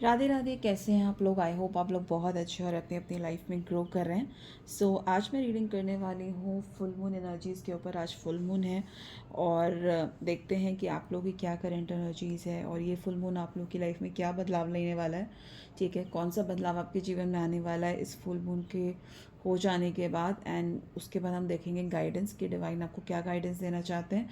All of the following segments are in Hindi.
राधे राधे, कैसे हैं आप लोग? आई होप आप लोग बहुत अच्छे और अपनी अपनी लाइफ में ग्रो कर रहे हैं। आज मैं रीडिंग करने वाली हूँ फुल मून एनर्जीज़ के ऊपर। आज फुल मून है और देखते हैं कि आप लोग की क्या करेंट एनर्जीज़ है और ये फुल मून आप लोग की लाइफ में क्या बदलाव लेने वाला है। ठीक है, कौन सा बदलाव आपके जीवन में आने वाला है इस फुल मून के हो जाने के बाद। एंड उसके बाद हम देखेंगे गाइडेंस कि डिवाइन आपको क्या गाइडेंस देना चाहते हैं।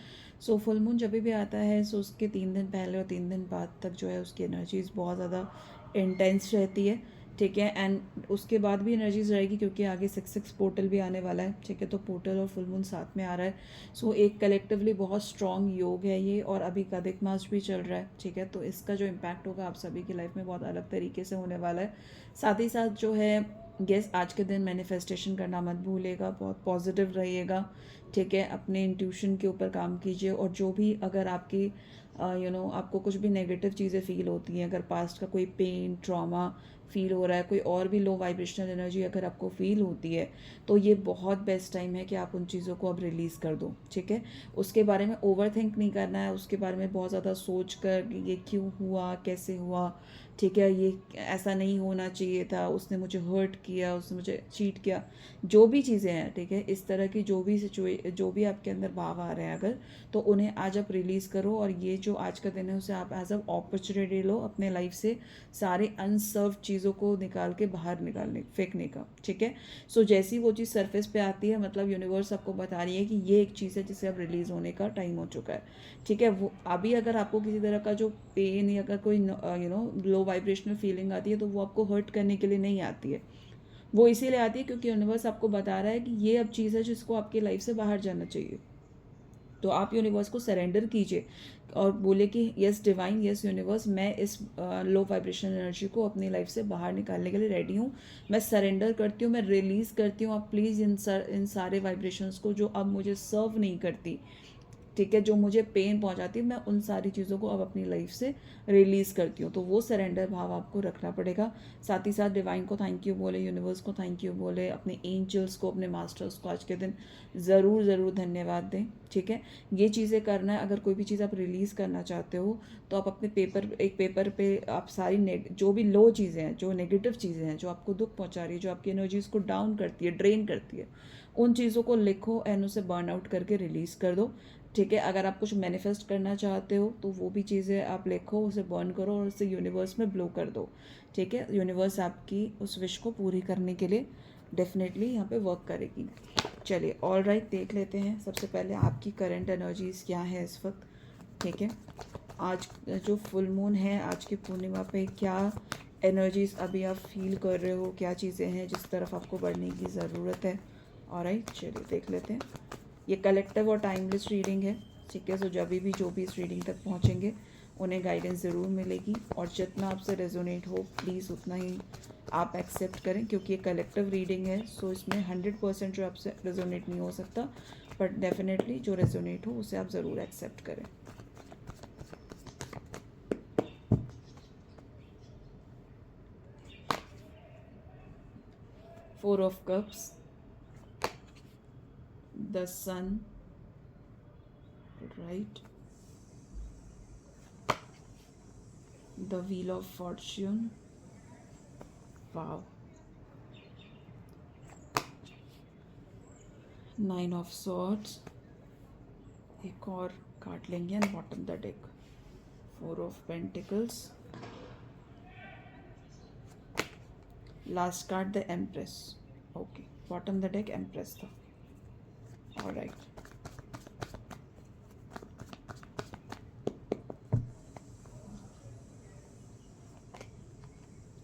फुल मून जब भी आता है उसके 3 दिन पहले और 3 दिन बाद तक जो है उसकी एनर्जीज़ बहुत ज़्यादा इंटेंस रहती है। ठीक है, एंड उसके बाद भी एनर्जीज रहेगी क्योंकि आगे 6 पोर्टल भी आने वाला है। ठीक है, तो पोर्टल और फुल मून साथ में आ रहा है। एक कलेक्टिवली बहुत स्ट्रॉन्ग योग है ये, और अभी अधिक मास भी चल रहा है। ठीक है, तो इसका जो इम्पैक्ट होगा आप सभी की लाइफ में बहुत अलग तरीके से होने वाला है। साथ ही साथ जो है गेस आज के दिन मैनिफेस्टेशन करना मत भूलिएगा, बहुत पॉजिटिव रहिएगा। ठीक है, अपने इंट्यूशन के ऊपर काम कीजिए, और जो भी अगर आपकी आपको कुछ भी नेगेटिव चीज़ें फील होती हैं, अगर पास्ट का कोई पेन ट्रॉमा फील हो रहा है, कोई और भी लो वाइब्रेशनल एनर्जी अगर आपको फील होती है, तो ये बहुत बेस्ट टाइम है कि आप उन चीज़ों को अब रिलीज़ कर दो। ठीक है, उसके बारे में ओवर थिंक नहीं करना है, उसके बारे में बहुत ज़्यादा सोच कर ये क्यों हुआ, कैसे हुआ, ठीक है, ये ऐसा नहीं होना चाहिए था, उसने मुझे हर्ट किया, उसने मुझे चीट किया, जो भी चीज़ें हैं। ठीक है, इस तरह की जो भी आपके अंदर भाव आ रहे हैं अगर, तो उन्हें आज आप रिलीज़ करो। और ये जो आज का दिन है उसे आप एज अ अपॉर्चुनिटी लो अपने लाइफ से सारे अनसर्व चीज़ों को निकाल के बाहर निकालने फेंकने का। ठीक है, जैसी वो चीज़ सरफेस पे आती है, मतलब यूनिवर्स आपको बता रही है कि ये एक चीज़ है जिसे अब रिलीज़ होने का टाइम हो चुका है। ठीक है, वो अभी अगर आपको किसी तरह का जो पेन या अगर कोई लो वाइब्रेशनल फीलिंग आती है, तो वो आपको हर्ट करने के लिए नहीं आती है। वो इसीलिए आती है क्योंकि यूनिवर्स आपको बता रहा है कि ये अब चीज़ है जिसको आपकी लाइफ से बाहर जाना चाहिए। तो आप यूनिवर्स को सरेंडर कीजिए और बोले कि यस डिवाइन, यस यूनिवर्स, मैं इस लो वाइब्रेशन एनर्जी को अपनी लाइफ से बाहर निकालने के लिए रेडी हूँ। मैं सरेंडर करती हूँ, मैं रिलीज़ करती हूँ। आप प्लीज़ इन सारे वाइब्रेशंस को जो अब मुझे सर्व नहीं करती, ठीक है, जो मुझे पेन पहुंचाती है, मैं उन सारी चीज़ों को अब अपनी लाइफ से रिलीज़ करती हूँ। तो वो सरेंडर भाव आपको रखना पड़ेगा। साथ ही साथ डिवाइन को थैंक यू बोले, यूनिवर्स को थैंक यू बोले, अपने एंजल्स को, अपने मास्टर्स को आज के दिन ज़रूर ज़रूर धन्यवाद दें। ठीक है, ये चीज़ें करना है। अगर कोई भी चीज़ आप रिलीज़ करना चाहते हो तो आप अपने एक पेपर पे आप सारी जो भी लो चीज़ें हैं, जो नेगेटिव चीज़ें हैं, जो आपको दुख पहुँचा रही है, जो आपकी एनर्जीज़ को डाउन करती है, ड्रेन करती है, उन चीज़ों को लिखो एंड उसे बर्न आउट करके रिलीज़ कर दो। ठीक है, अगर आप कुछ मैनिफेस्ट करना चाहते हो तो वो भी चीज़ें आप लिखो, उसे बर्न करो और उसे यूनिवर्स में ब्लो कर दो। ठीक है, यूनिवर्स आपकी उस विश को पूरी करने के लिए डेफिनेटली यहाँ पे वर्क करेगी। चलिए, ऑल राइट, देख लेते हैं सबसे पहले आपकी करंट एनर्जीज क्या है इस वक्त। ठीक है, आज जो फुल मून है, आज की पूर्णिमा पे क्या एनर्जीज अभी आप फील कर रहे हो, क्या चीज़ें हैं जिस तरफ आपको बढ़ने की ज़रूरत है। ऑलराइट, चलिए देख लेते हैं। ये कलेक्टिव और टाइमलेस रीडिंग है। ठीक है, जब भी जो भी इस रीडिंग तक पहुँचेंगे उन्हें गाइडेंस ज़रूर मिलेगी, और जितना आपसे रेजोनेट हो प्लीज़ उतना ही आप एक्सेप्ट करें, क्योंकि ये कलेक्टिव रीडिंग है। इसमें 100% जो आपसे रेजोनेट नहीं हो सकता, बट डेफिनेटली जो रेजोनेट हो उसे आप ज़रूर एक्सेप्ट करें। Four of cups, the sun, right, the wheel of fortune, wow, 9 of swords, एक और काट लेंगे and bottom the deck, 4 of pentacles, last card the empress. Okay, bottom the deck empress था। ऑलराइट,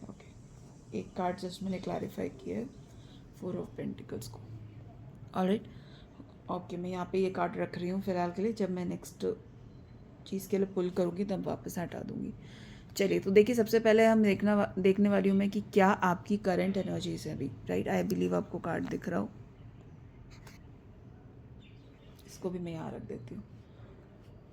ओके, एक कार्ड जस्ट मैंने क्लैरिफाई किया है 4 ऑफ पेंटिकल्स को। ऑलराइट, ओके, मैं यहाँ पे ये कार्ड रख रही हूँ फिलहाल के लिए। जब मैं नेक्स्ट चीज़ के लिए पुल करूँगी तब वापस हटा दूँगी। चलिए, तो देखिए, सबसे पहले हम देखने वाली हूँ मैं कि क्या आपकी करंट एनर्जीज है अभी। राइट, आई बिलीव आपको कार्ड दिख रहा हो, इसको भी मैं यहाँ रख देती हूँ।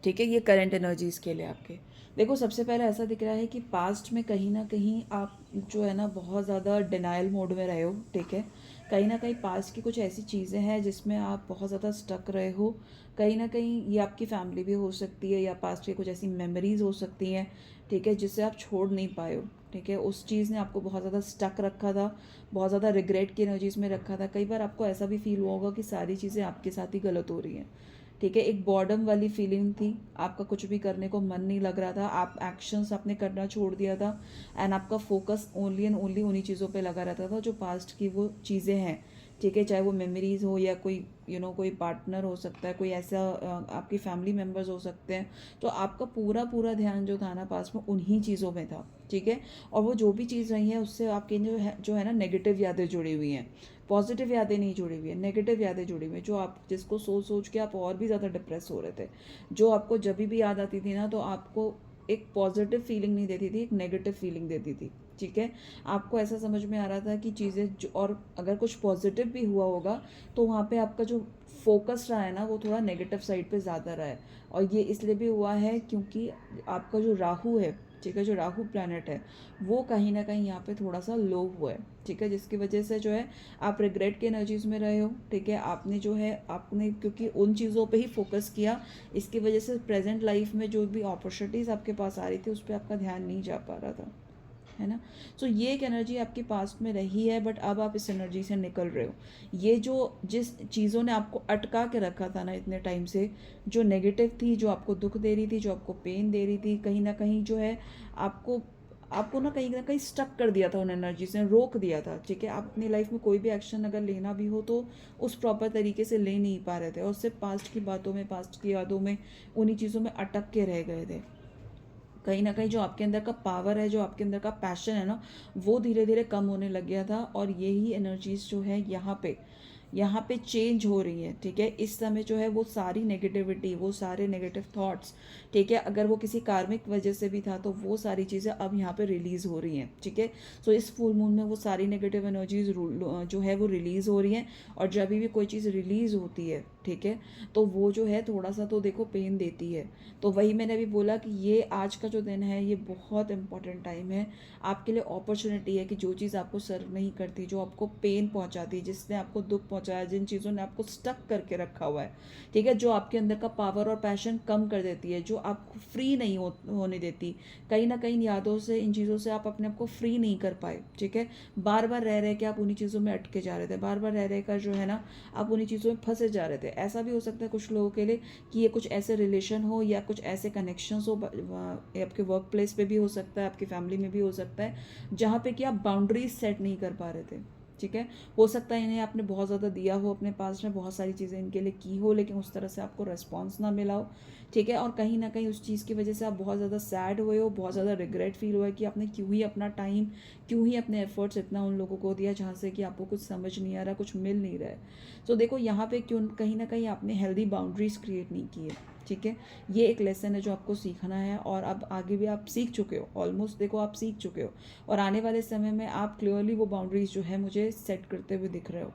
ठीक है, ये करंट एनर्जीज़ के लिए आपके। देखो, सबसे पहले ऐसा दिख रहा है कि पास्ट में कहीं ना कहीं आप जो है ना बहुत ज़्यादा डिनाइल मोड में रहे हो। ठीक है, कहीं ना कहीं पास्ट की कुछ ऐसी चीज़ें हैं जिसमें आप बहुत ज़्यादा स्टक रहे हो। कहीं ना कहीं ये आपकी फैमिली भी हो सकती है, या पास्ट की कुछ ऐसी मेमोरीज हो सकती हैं, ठीक है, जिससे आप छोड़ नहीं पाए हो। ठीक है, उस चीज़ ने आपको बहुत ज़्यादा स्टक रखा था, बहुत ज़्यादा रिग्रेट की एनर्जीज में रखा था। कई बार आपको ऐसा भी फील हुआ होगा कि सारी चीज़ें आपके साथ ही गलत हो रही हैं। ठीक है, एक बॉर्डम वाली फीलिंग थी, आपका कुछ भी करने को मन नहीं लग रहा था, आप एक्शंस आपने करना छोड़ दिया था, एंड आपका फोकस ओनली एंड ओनली उन्हीं चीज़ों पे लगा रहता था जो पास्ट की वो चीज़ें हैं। ठीक है, चाहे वो मेमोरीज हो या कोई कोई पार्टनर हो सकता है, कोई ऐसा आपकी फैमिली मेम्बर्स हो सकते हैं। तो आपका पूरा पूरा ध्यान जो था ना पास में उन्हीं चीज़ों में था। ठीक है, और वो जो भी चीज़ रही है उससे आपकी जो है ना नेगेटिव यादें जुड़ी हुई हैं, पॉजिटिव यादें नहीं जुड़ी हुई है, नेगेटिव यादें जुड़ी हुई हैं, जो आप जिसको सोच सोच के आप और भी ज़्यादा डिप्रेस हो रहे थे। जो आपको जब भी याद आती थी ना तो आपको एक पॉजिटिव फीलिंग नहीं देती थी, एक नेगेटिव फीलिंग देती थी। ठीक है, आपको ऐसा समझ में आ रहा था कि चीज़ें और अगर कुछ पॉजिटिव भी हुआ होगा तो वहाँ पे आपका जो फोकस रहा है ना वो थोड़ा नेगेटिव साइड पे ज़्यादा रहा है। और ये इसलिए भी हुआ है क्योंकि आपका जो राहु है, ठीक है, जो राहु प्लैनेट है वो कहीं ना कहीं यहाँ पे थोड़ा सा लो हुआ है। ठीक है, जिसकी वजह से जो है आप रिग्रेट की एनर्जीज में रहे हो। ठीक है, आपने जो है आपने क्योंकि उन चीज़ों पे ही फोकस किया, इसकी वजह से प्रेजेंट लाइफ में जो भी अपॉर्चुनिटीज़ आपके पास आ रही थी उस पर आपका ध्यान नहीं जा पा रहा था, है ना। सो ये एक एनर्जी आपके पास्ट में रही है, बट अब आप इस एनर्जी से निकल रहे हो। ये जो जिस चीज़ों ने आपको अटका के रखा था ना इतने टाइम से, जो नेगेटिव थी, जो आपको दुख दे रही थी, जो आपको पेन दे रही थी, कहीं ना कहीं जो है आपको आपको ना कहीं स्टक कर दिया था उन एनर्जी से, रोक दिया था। ठीक है, आप अपनी लाइफ में कोई भी एक्शन अगर लेना भी हो तो उस प्रॉपर तरीके से ले नहीं पा रहे थे, और सिर्फ पास्ट की बातों में, पास्ट की यादों में, उन्हीं चीज़ों में अटक के रह गए थे। कहीं ना कहीं जो आपके अंदर का पावर है, जो आपके अंदर का पैशन है ना, वो धीरे धीरे कम होने लग गया था। और यही एनर्जीज जो है यहाँ पे चेंज हो रही है। ठीक है, इस समय जो है वो सारी नेगेटिविटी, वो सारे नेगेटिव थॉट्स, ठीक है, अगर वो किसी कार्मिक वजह से भी था तो वो सारी चीज़ें अब यहाँ पे रिलीज़ हो रही हैं। ठीक है, सो इस फुल मून में वो सारी नेगेटिव एनर्जीज जो है वो रिलीज़ हो रही हैं। और जब भी कोई चीज़ रिलीज़ होती है, ठीक है, तो वो जो है थोड़ा सा तो देखो पेन देती है। तो वही मैंने अभी बोला कि ये आज का जो दिन है ये बहुत इंपॉर्टेंट टाइम है आपके लिए। अपॉर्चुनिटी है कि जो चीज़ आपको सर्व नहीं करती, जो आपको पेन पहुंचाती है, जिसने आपको दुख पहुंचाया, जिन चीज़ों ने आपको स्टक करके रखा हुआ है, ठीक है, जो आपके अंदर का पावर और पैशन कम कर देती है, जो आपको फ्री नहीं होने देती, कहीं ना कहीं यादों से, इन चीज़ों से आप अपने आप को फ्री नहीं कर पाए। ठीक है, बार बार रह रहे के आप उन्हीं चीज़ों में अटके जा रहे थे, बार बार रह रहे कर जो है ना आप उन्हीं चीज़ों में फंसे जा रहे थे। ऐसा भी हो सकता है कुछ लोगों के लिए कि ये कुछ ऐसे रिलेशन हो या कुछ ऐसे कनेक्शंस हो, आपके वर्क प्लेस पे भी हो सकता है, आपकी फैमिली में भी हो सकता है, जहाँ पे कि आप बाउंड्रीज सेट नहीं कर पा रहे थे। ठीक है, हो सकता है इन्हें आपने बहुत ज़्यादा दिया हो, अपने पास में बहुत सारी चीज़ें इनके लिए की हो, लेकिन उस तरह से आपको रिस्पॉन्स ना मिला हो। ठीक है, और कहीं ना कहीं उस चीज़ की वजह से आप बहुत ज़्यादा सैड हुए हो, बहुत ज़्यादा रिग्रेट फील हुआ है कि आपने क्यों ही अपना टाइम, क्यों ही अपने एफर्ट्स इतना उन लोगों को दिया जहाँ से कि आपको कुछ समझ नहीं आ रहा, कुछ मिल नहीं रहा है। तो देखो यहाँ पे क्यों कहीं ना कहीं आपने हेल्दी बाउंड्रीज क्रिएट नहीं की है। ठीक है, ये एक लेसन है जो आपको सीखना है, और अब आगे भी आप सीख चुके हो, ऑलमोस्ट देखो आप सीख चुके हो, और आने वाले समय में आप क्लियरली वो बाउंड्रीज जो है मुझे सेट करते हुए दिख रहे हो।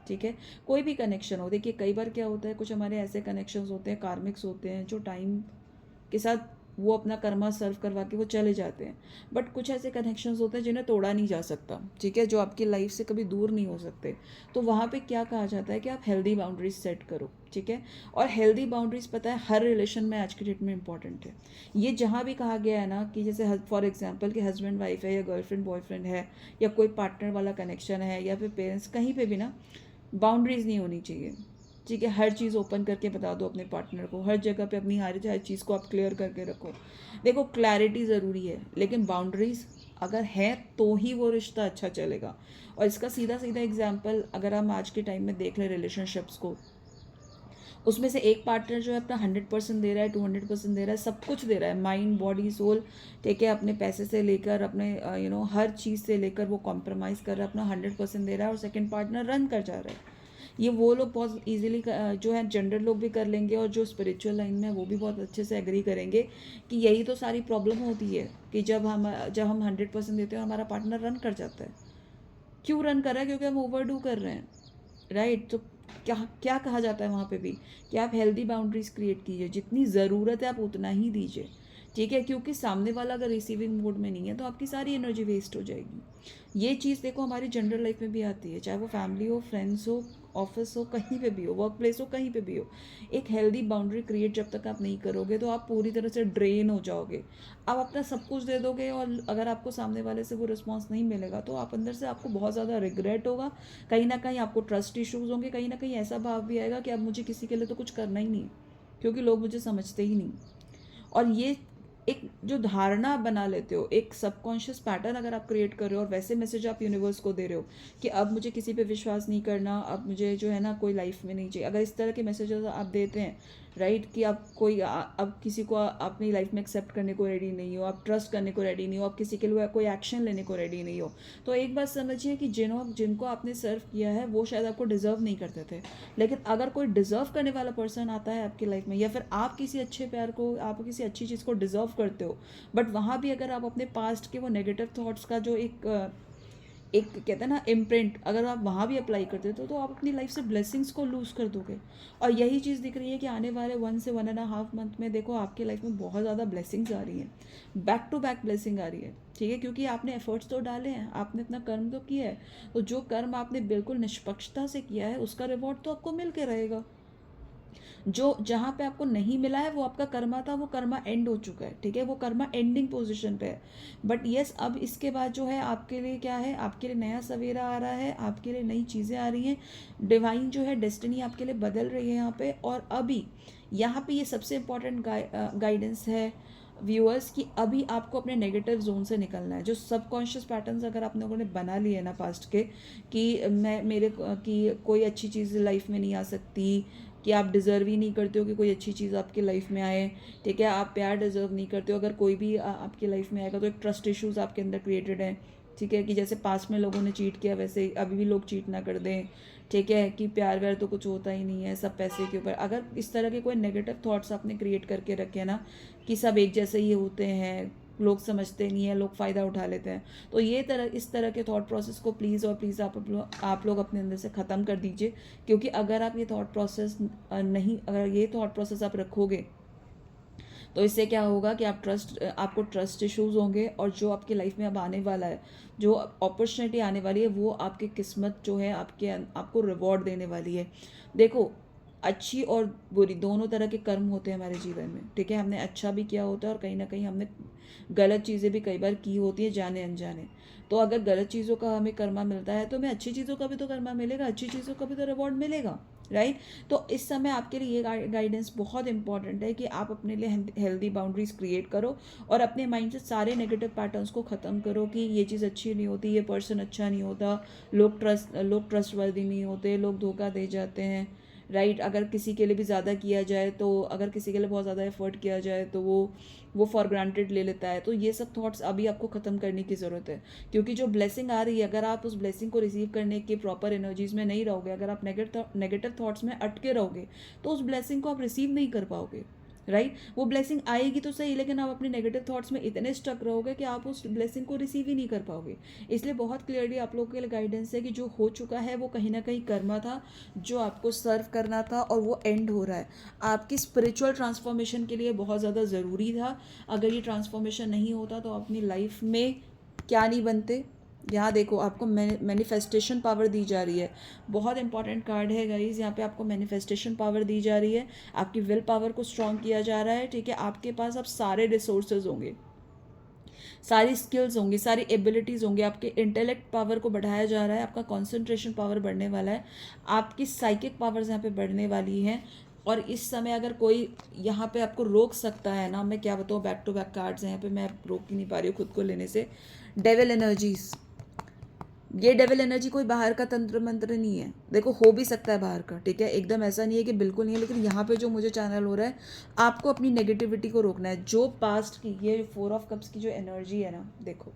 ठीक है, कोई भी कनेक्शन हो, देखिए कई बार क्या होता है, कुछ हमारे ऐसे कनेक्शंस होते हैं, कार्मिक्स होते हैं, जो टाइम के साथ वो अपना कर्मा सर्व करवा के वो चले जाते हैं। बट कुछ ऐसे कनेक्शंस होते हैं जिन्हें तोड़ा नहीं जा सकता। ठीक है, जो आपकी लाइफ से कभी दूर नहीं हो सकते। तो वहाँ पे क्या कहा जाता है कि आप हेल्दी बाउंड्रीज सेट करो। ठीक है, और हेल्दी बाउंड्रीज पता है हर रिलेशन में आज के डेट में इंपॉर्टेंट है। ये जहाँ भी कहा गया है ना कि जैसे फॉर एग्जाम्पल कि हस्बैंड वाइफ है, या गर्लफ्रेंड बॉयफ्रेंड है, या कोई पार्टनर वाला कनेक्शन है, या फिर पेरेंट्स, कहीं पे भी ना बाउंड्रीज नहीं होनी चाहिए। ठीक है, हर चीज़ ओपन करके बता दो अपने पार्टनर को, हर जगह पे अपनी हर चीज़ को आप क्लियर करके रखो। देखो क्लैरिटी ज़रूरी है, लेकिन बाउंड्रीज अगर है तो ही वो रिश्ता अच्छा चलेगा। और इसका सीधा सीधा एग्जांपल अगर हम आज के टाइम में देख लें रिलेशनशिप्स को, उसमें से एक पार्टनर जो है अपना 100% दे रहा है, 200% दे रहा है, सब कुछ दे रहा है, माइंड बॉडी सोल। ठीक है, अपने पैसे से लेकर अपने हर चीज़ से लेकर वो कॉम्प्रोमाइज़ कर रहा है, अपना 100% दे रहा है, और सेकेंड पार्टनर रन कर जा रहा है। ये वो लोग बहुत इजीली जो है जेंडर लोग भी कर लेंगे, और जो स्पिरिचुअल लाइन में है वो भी बहुत अच्छे से एग्री करेंगे कि यही तो सारी प्रॉब्लम होती है कि जब हम 100% देते हैं हमारा पार्टनर रन कर जाता है। क्यों रन कर रहा है? क्योंकि हम ओवरडू कर रहे हैं, राइट। तो क्या क्या कहा जाता है वहाँ पे भी कि आप हेल्दी बाउंड्रीज क्रिएट कीजिए, जितनी ज़रूरत है आप उतना ही दीजिए। ठीक है, क्योंकि सामने वाला अगर रिसीविंग मोड में नहीं है तो आपकी सारी एनर्जी वेस्ट हो जाएगी। ये चीज़ देखो हमारी जनरल लाइफ में भी आती है, चाहे वो फैमिली हो, फ्रेंड्स हो, ऑफिस हो, कहीं पे भी हो, वर्क प्लेस हो, कहीं पे भी हो। एक हेल्दी बाउंड्री क्रिएट जब तक आप नहीं करोगे तो आप पूरी तरह से ड्रेन हो जाओगे। आप अपना सब कुछ दे दोगे और अगर आपको सामने वाले से वो रिस्पॉन्स नहीं मिलेगा तो आप अंदर से आपको बहुत ज़्यादा रिग्रेट होगा। कहीं ना कहीं आपको ट्रस्ट इश्यूज़ होंगे, कहीं ना कहीं ऐसा भाव भी आएगा कि अब मुझे किसी के लिए तो कुछ करना ही नहीं है, क्योंकि लोग मुझे समझते ही नहीं। और ये एक जो धारणा आप बना लेते हो, एक सबकॉन्शियस पैटर्न अगर आप क्रिएट कर रहे हो और वैसे मैसेज आप यूनिवर्स को दे रहे हो कि अब मुझे किसी पे विश्वास नहीं करना, अब मुझे जो है ना कोई लाइफ में नहीं चाहिए, अगर इस तरह के मैसेजेस आप देते हैं, राइट, कि आप कोई अब किसी को अपनी लाइफ में एक्सेप्ट करने को रेडी नहीं हो, आप ट्रस्ट करने को रेडी नहीं हो, आप किसी के लिए कोई एक्शन लेने को रेडी नहीं हो, तो एक बात समझिए कि जिनको आपने सर्व किया है वो शायद आपको डिजर्व नहीं करते थे। लेकिन अगर कोई डिजर्व करने वाला पर्सन आता है आपकी लाइफ में, या फिर आप किसी अच्छे प्यार को, आप किसी अच्छी चीज़ को डिजर्व करते हो, बट वहाँ भी अगर आप अपने पास्ट के वो नेगेटिव थॉट्स का जो एक कहते हैं ना इम्प्रिंट, अगर आप वहाँ भी अप्लाई करते तो आप अपनी लाइफ से ब्लेसिंग्स को लूज़ कर दोगे। और यही चीज़ दिख रही है कि आने वाले 1 से 1.5 मंथ में देखो आपकी लाइफ में बहुत ज़्यादा ब्लेसिंग्स आ रही हैं, बैक टू बैक ब्लेसिंग आ रही है। ठीक है, क्योंकि आपने एफर्ट्स तो डाले हैं, आपने अपना कर्म तो किया है, तो जो कर्म आपने बिल्कुल निष्पक्षता से किया है उसका रिवॉर्ड तो आपको मिल के रहेगा। जो जहाँ पे आपको नहीं मिला है वो आपका कर्मा था, वो कर्मा एंड हो चुका है। ठीक है, वो कर्मा एंडिंग पोजीशन पे है। बट यस, अब इसके बाद जो है आपके लिए क्या है, आपके लिए नया सवेरा आ रहा है, आपके लिए नई चीज़ें आ रही हैं, डिवाइन जो है डेस्टिनी आपके लिए बदल रही है यहाँ पे। और अभी यहाँ पे ये सबसे इम्पॉर्टेंट गाइडेंस है व्यूअर्स कि अभी आपको अपने नेगेटिव जोन से निकलना है। जो सबकॉन्शियस पैटर्न्स अगर आप लोगों ने बना लिए ना पास्ट के, कि मैं मेरे कि कोई अच्छी चीज़ लाइफ में नहीं आ सकती, कि आप डिज़र्व ही नहीं करते हो कि कोई अच्छी चीज़ आपकी लाइफ में आए, ठीक है, आप प्यार डिज़र्व नहीं करते हो, अगर कोई भी आपकी लाइफ में आएगा तो एक ट्रस्ट इश्यूज़ आपके अंदर क्रिएटेड है। ठीक है, कि जैसे पास्ट में लोगों ने चीट किया वैसे अभी भी लोग चीट ना कर दें। ठीक है, कि प्यार व्यार तो कुछ होता ही नहीं है, सब पैसे के ऊपर, अगर इस तरह के कोई नेगेटिव थॉट्स आपने क्रिएट करके रखे ना कि सब एक जैसे ही होते हैं, लोग समझते नहीं है, लोग फ़ायदा उठा लेते हैं, तो इस तरह के थॉट प्रोसेस को प्लीज़ और प्लीज़ आप लोग अपने अंदर से ख़त्म कर दीजिए। क्योंकि अगर आप ये थॉट प्रोसेस नहीं, अगर ये थॉट प्रोसेस आप रखोगे तो इससे क्या होगा कि आपको ट्रस्ट इश्यूज़ होंगे, और जो आपकी लाइफ में अब आने वाला है, जो अपॉर्चुनिटी आने वाली है, वो आपकी किस्मत जो है आपको रिवॉर्ड देने वाली है। देखो, अच्छी और बुरी दोनों तरह के कर्म होते हैं हमारे जीवन में। ठीक है, हमने अच्छा भी किया होता है और कहीं ना कहीं हमने गलत चीज़ें भी कई बार की होती है, जाने अनजाने। तो अगर गलत चीज़ों का हमें कर्मा मिलता है तो हमें अच्छी चीज़ों का भी तो कर्मा मिलेगा, अच्छी चीज़ों का भी तो रिवॉर्ड मिलेगा, राइट। तो इस समय आपके लिए ये गाइडेंस बहुत इंपॉर्टेंट है कि आप अपने लिए हेल्दी बाउंड्रीज क्रिएट करो और अपने माइंड से सारे नेगेटिव पैटर्न्स को ख़त्म करो कि ये चीज़ अच्छी नहीं होती, ये पर्सन अच्छा नहीं होता, लोग ट्रस्टवर्दी नहीं होते, लोग धोखा दे जाते हैं, राइट। अगर किसी के लिए भी ज़्यादा किया जाए, तो अगर किसी के लिए बहुत ज़्यादा एफर्ट किया जाए तो वो फॉर ग्रांटेड ले लेता है। तो ये सब थॉट्स अभी आपको ख़त्म करने की ज़रूरत है, क्योंकि जो ब्लेसिंग आ रही है, अगर आप उस ब्लेसिंग को रिसीव करने के प्रॉपर एनर्जीज में नहीं रहोगे, अगर आप नेगेटिव थॉट्स में अटके रहोगे तो उस ब्लेसिंग को आप रिसीव नहीं कर पाओगे, राइट। वो ब्लेसिंग आएगी तो सही, लेकिन आप अपने नेगेटिव थॉट्स में इतने स्टक रहोगे कि आप उस ब्लेसिंग को रिसीव ही नहीं कर पाओगे। इसलिए बहुत क्लियरली आप लोगों के लिए गाइडेंस है कि जो हो चुका है वो कहीं ना कहीं कर्मा था, जो आपको सर्व करना था, और वो एंड हो रहा है। आपकी स्पिरिचुअल ट्रांसफॉर्मेशन के लिए बहुत ज़्यादा ज़रूरी था। अगर ये ट्रांसफॉर्मेशन नहीं होता तो अपनी लाइफ में क्या नहीं बनते। यहाँ देखो, आपको मैनिफेस्टेशन पावर दी जा रही है, बहुत इंपॉर्टेंट कार्ड है गाइज। यहाँ पे आपको मैनिफेस्टेशन पावर दी जा रही है, आपकी विल पावर को स्ट्रॉन्ग किया जा रहा है। ठीक है, आपके पास अब सारे रिसोर्सेज होंगे, सारी स्किल्स होंगी, सारी एबिलिटीज़ होंगी, आपके इंटेलेक्ट पावर को बढ़ाया जा रहा है, आपका कॉन्सेंट्रेशन पावर बढ़ने वाला है, आपकी साइकिक पावर्स यहाँ पे बढ़ने वाली हैं। और इस समय अगर कोई यहाँ पे आपको रोक सकता है ना, मैं क्या बताऊँ, बैक टू बैक कार्ड्स हैं यहाँ पे, मैं रोक ही नहीं पा रही हूँ खुद को लेने से। डेविल एनर्जीज, ये डेविल एनर्जी कोई बाहर का तंत्र मंत्र नहीं है। देखो, हो भी सकता है बाहर का, ठीक है, एकदम ऐसा नहीं है कि बिल्कुल नहीं है, लेकिन यहाँ पे जो मुझे चैनल हो रहा है, आपको अपनी नेगेटिविटी को रोकना है। जो पास्ट की ये 4 ऑफ कप्स की जो एनर्जी है ना, देखो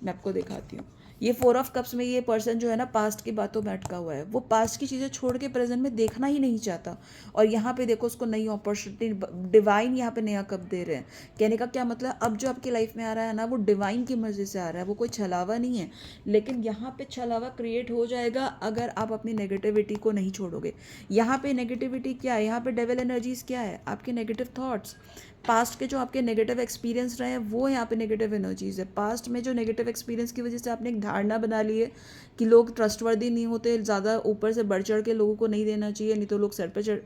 मैं आपको दिखाती हूँ। ये 4 ऑफ कप्स में ये पर्सन जो है ना, पास्ट की बातों में अटका हुआ है, वो पास्ट की चीज़ें छोड़ के प्रेजेंट में देखना ही नहीं चाहता। और यहाँ पे देखो, उसको नई अपॉर्चुनिटी डिवाइन यहाँ पे नया कप दे रहे हैं। कहने का क्या मतलब, अब जो आपकी लाइफ में आ रहा है ना, वो डिवाइन की मर्जी से आ रहा है, वो कोई छलावा नहीं है। लेकिन यहाँ पे छलावा क्रिएट हो जाएगा अगर आप अपनी नेगेटिविटी को नहीं छोड़ोगे। यहाँ पे नेगेटिविटी क्या है, यहाँ पे डेविल एनर्जीज क्या है, आपके नेगेटिव थॉट्स। पास्ट के जो आपके नेगेटिव एक्सपीरियंस रहे हैं वो यहाँ पे नेगेटिव एनर्जीज है। पास्ट में जो नेगेटिव एक्सपीरियंस की वजह से आपने एक धारणा बना ली है कि लोग ट्रस्टवर्दी नहीं होते, ज़्यादा ऊपर से बढ़ चढ़ के लोगों को नहीं देना चाहिए, नहीं तो लोग सर पे चढ़,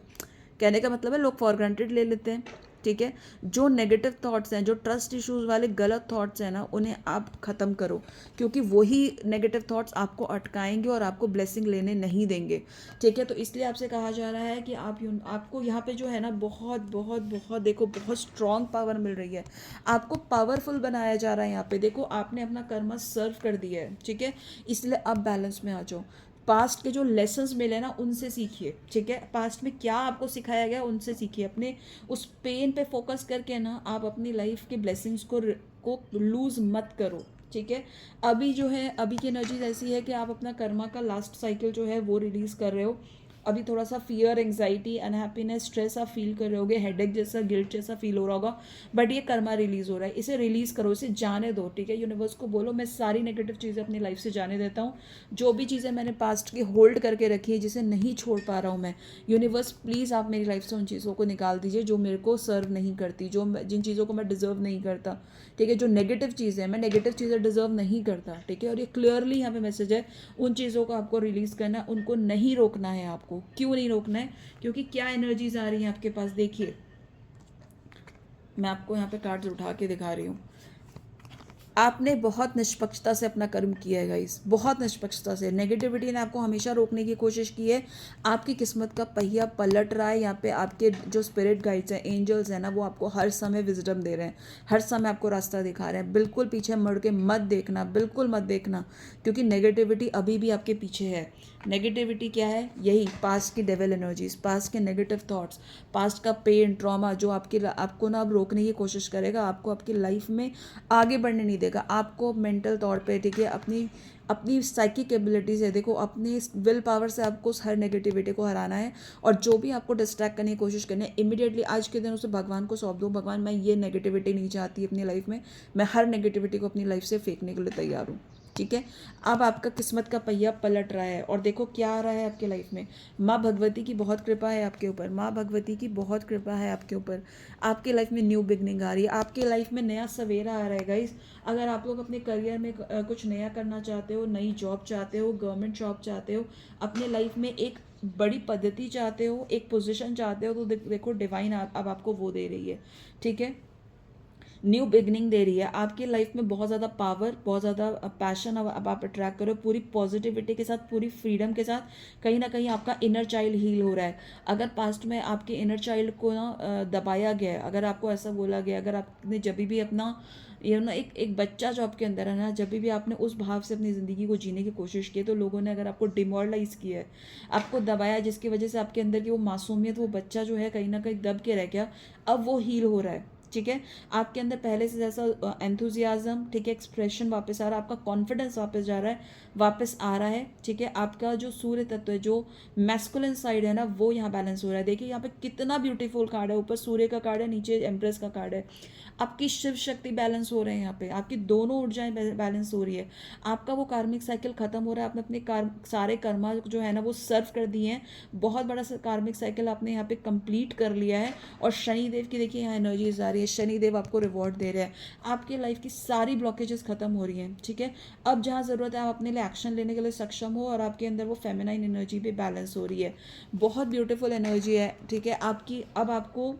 कहने का मतलब है लोग फॉर ग्रांटेड ले लेते हैं। ठीक है, जो नेगेटिव थॉट्स हैं, जो ट्रस्ट इश्यूज वाले गलत थॉट्स हैं ना, उन्हें आप ख़त्म करो, क्योंकि वही नेगेटिव थॉट्स आपको अटकाएंगे और आपको ब्लेसिंग लेने नहीं देंगे। ठीक है, तो इसलिए आपसे कहा जा रहा है कि आपको यहाँ पे जो है ना बहुत बहुत बहुत देखो बहुत स्ट्रॉन्ग पावर मिल रही है, आपको पावरफुल बनाया जा रहा है। यहाँ पे देखो आपने अपना कर्मा सर्व कर दिया है। ठीक है, इसलिए अब बैलेंस में आ जाओ। पास्ट के जो लेसन्स मिले ना उनसे सीखिए। ठीक है, पास्ट में क्या आपको सिखाया गया उनसे सीखिए। अपने उस पेन पे फोकस करके ना आप अपनी लाइफ के ब्लेसिंग्स को लूज मत करो। ठीक है, अभी जो है अभी की एनर्जीज ऐसी है कि आप अपना कर्मा का लास्ट साइकिल जो है वो रिलीज कर रहे हो। अभी थोड़ा सा फियर, एंग्जाइटी, अनहैप्पीनेस, स्ट्रेस आप फील कर रहे होगे, हेडेक जैसा, गिल्ट जैसा फील हो रहा होगा, बट ये कर्मा रिलीज हो रहा है, इसे रिलीज करो, इसे जाने दो। ठीक है, यूनिवर्स को बोलो मैं सारी नेगेटिव चीज़ें अपनी लाइफ से जाने देता हूँ। जो भी चीज़ें मैंने पास्ट की होल्ड करके रखी है, जिसे नहीं छोड़ पा रहा हूँ मैं, यूनिवर्स प्लीज़ आप मेरी लाइफ से उन चीज़ों को निकाल दीजिए जो मेरे को सर्व नहीं करती, जिन चीज़ों को मैं डिजर्व नहीं करता। ठीक है, जो नेगेटिव चीज़ें हैं, मैं नेगेटिव चीज़ें डिजर्व नहीं करता। ठीक है, और ये क्लियरली यहाँ पे मैसेज है, उन चीज़ों को आपको रिलीज़ करना है, उनको नहीं रोकना है। आपको क्यों नहीं रोकना है? क्योंकि क्या एनर्जीज आ रही हैं आपके पास, देखिए मैं आपको यहाँ पे कार्ड्स उठा के दिखा रही हूँ। आपने बहुत निष्पक्षता से अपना कर्म किया है गाइस, बहुत निष्पक्षता से। नेगेटिविटी ने आपको हमेशा रोकने की कोशिश की है। आपकी किस्मत का पहिया पलट रहा है। यहाँ पे आपके जो स्पिरिट गाइड्स हैं, एंजल्स हैं ना, वो आपको हर समय विजडम दे रहे हैं, हर समय आपको रास्ता दिखा रहे हैं। बिल्कुल पीछे मुड़ के मत देखना, बिल्कुल मत देखना, क्योंकि नेगेटिविटी अभी भी आपके पीछे है। नेगेटिविटी क्या है? यही पास्ट की डेविल एनर्जीज, पास्ट के नेगेटिव थॉट्स, पास्ट का पेन, ट्रॉमा जो आपको ना अब रोकने की कोशिश करेगा, आपको आपकी लाइफ में आगे बढ़ने नहीं देगा। आपको मेंटल तौर पे, ठीक है, अपनी अपनी साइकिक एबिलिटीज़ है, देखो अपनी विल पावर से आपको उस हर नेगेटिविटी को हराना है। और जो भी आपको डिस्ट्रैक्ट करने की कोशिश करनी है, इमीडिएटली आज के दिन उसे भगवान को सौंप दो। भगवान, मैं ये नेगेटिविटी नहीं चाहती अपनी लाइफ में, मैं हर नेगेटिविटी को अपनी लाइफ से फेंकने के लिए तैयार हूँ। ठीक है, अब आपका किस्मत का पहिया पलट रहा है और देखो क्या आ रहा है आपके लाइफ में। माँ भगवती की बहुत कृपा है आपके ऊपर, माँ भगवती की बहुत कृपा है आपके ऊपर। आपके लाइफ में न्यू बिगनिंग आ रही है, आपके लाइफ में नया सवेरा आ रहा है गाइस। अगर आप लोग अपने करियर में कुछ नया करना चाहते हो, नई जॉब चाहते हो, गवर्नमेंट जॉब चाहते हो, अपने लाइफ में एक बड़ी पद्धति चाहते हो, एक पोजीशन चाहते हो, तो देखो डिवाइन अब आपको वो दे रही है। ठीक है, न्यू बिगनिंग दे रही है आपकी लाइफ में। बहुत ज़्यादा पावर, बहुत ज़्यादा पैशन अब आप अट्रैक्ट करो, पूरी पॉजिटिविटी के साथ, पूरी फ्रीडम के साथ। कहीं ना कहीं आपका इनर चाइल्ड हील हो रहा है। अगर पास्ट में आपके इनर चाइल्ड को ना दबाया गया है, अगर आपको ऐसा बोला गया, अगर आपने जब भी अपना ना एक बच्चा जो आपके अंदर है ना, जब भी आपने उस भाव से अपनी ज़िंदगी को जीने की कोशिश की है, तो लोगों ने अगर आपको डिमोरलाइज किया है, आपको दबाया, जिसकी वजह से आपके अंदर की वो मासूमियत, वो बच्चा जो है कहीं ना कहीं दब के रह गया, अब वो हील हो रहा है। ठीक है, आपके अंदर पहले से जैसा एंथुजियाज्म, ठीक है, एक्सप्रेशन वापस आ रहा है, आपका कॉन्फिडेंस वापस जा रहा है, वापस आ रहा है। ठीक है, आपका जो सूर्य तत्व है, जो मैस्कुलिन साइड है ना, वो यहाँ बैलेंस हो रहा है। देखिए यहाँ पे कितना ब्यूटीफुल कार्ड है, ऊपर सूर्य का कार्ड है, नीचे एम्प्रेस का कार्ड है। आपकी शिव शक्ति बैलेंस हो रहे हैं यहाँ पे, आपकी दोनों ऊर्जाएं बैलेंस हो रही है। आपका वो कार्मिक साइकिल खत्म हो रहा है, आपने अपने सारे कर्मा जो है ना वो सर्व कर दिए हैं। बहुत बड़ा कार्मिक साइकिल आपने यहाँ पे कंप्लीट कर लिया है। और शनिदेव की देखिए यहाँ एनर्जीज आ रही है, शनिदेव आपको रिवॉर्ड दे रहे हैं, आपके लाइफ की सारी ब्लॉकेजेस खत्म हो रही हैं। ठीक है, अब जहाँ ज़रूरत है आप अपने लिए एक्शन लेने के लिए सक्षम हो, और आपके अंदर वो फेमिनाइन एनर्जी भी बैलेंस हो रही है। बहुत ब्यूटीफुल एनर्जी है। ठीक है, आपकी अब आपको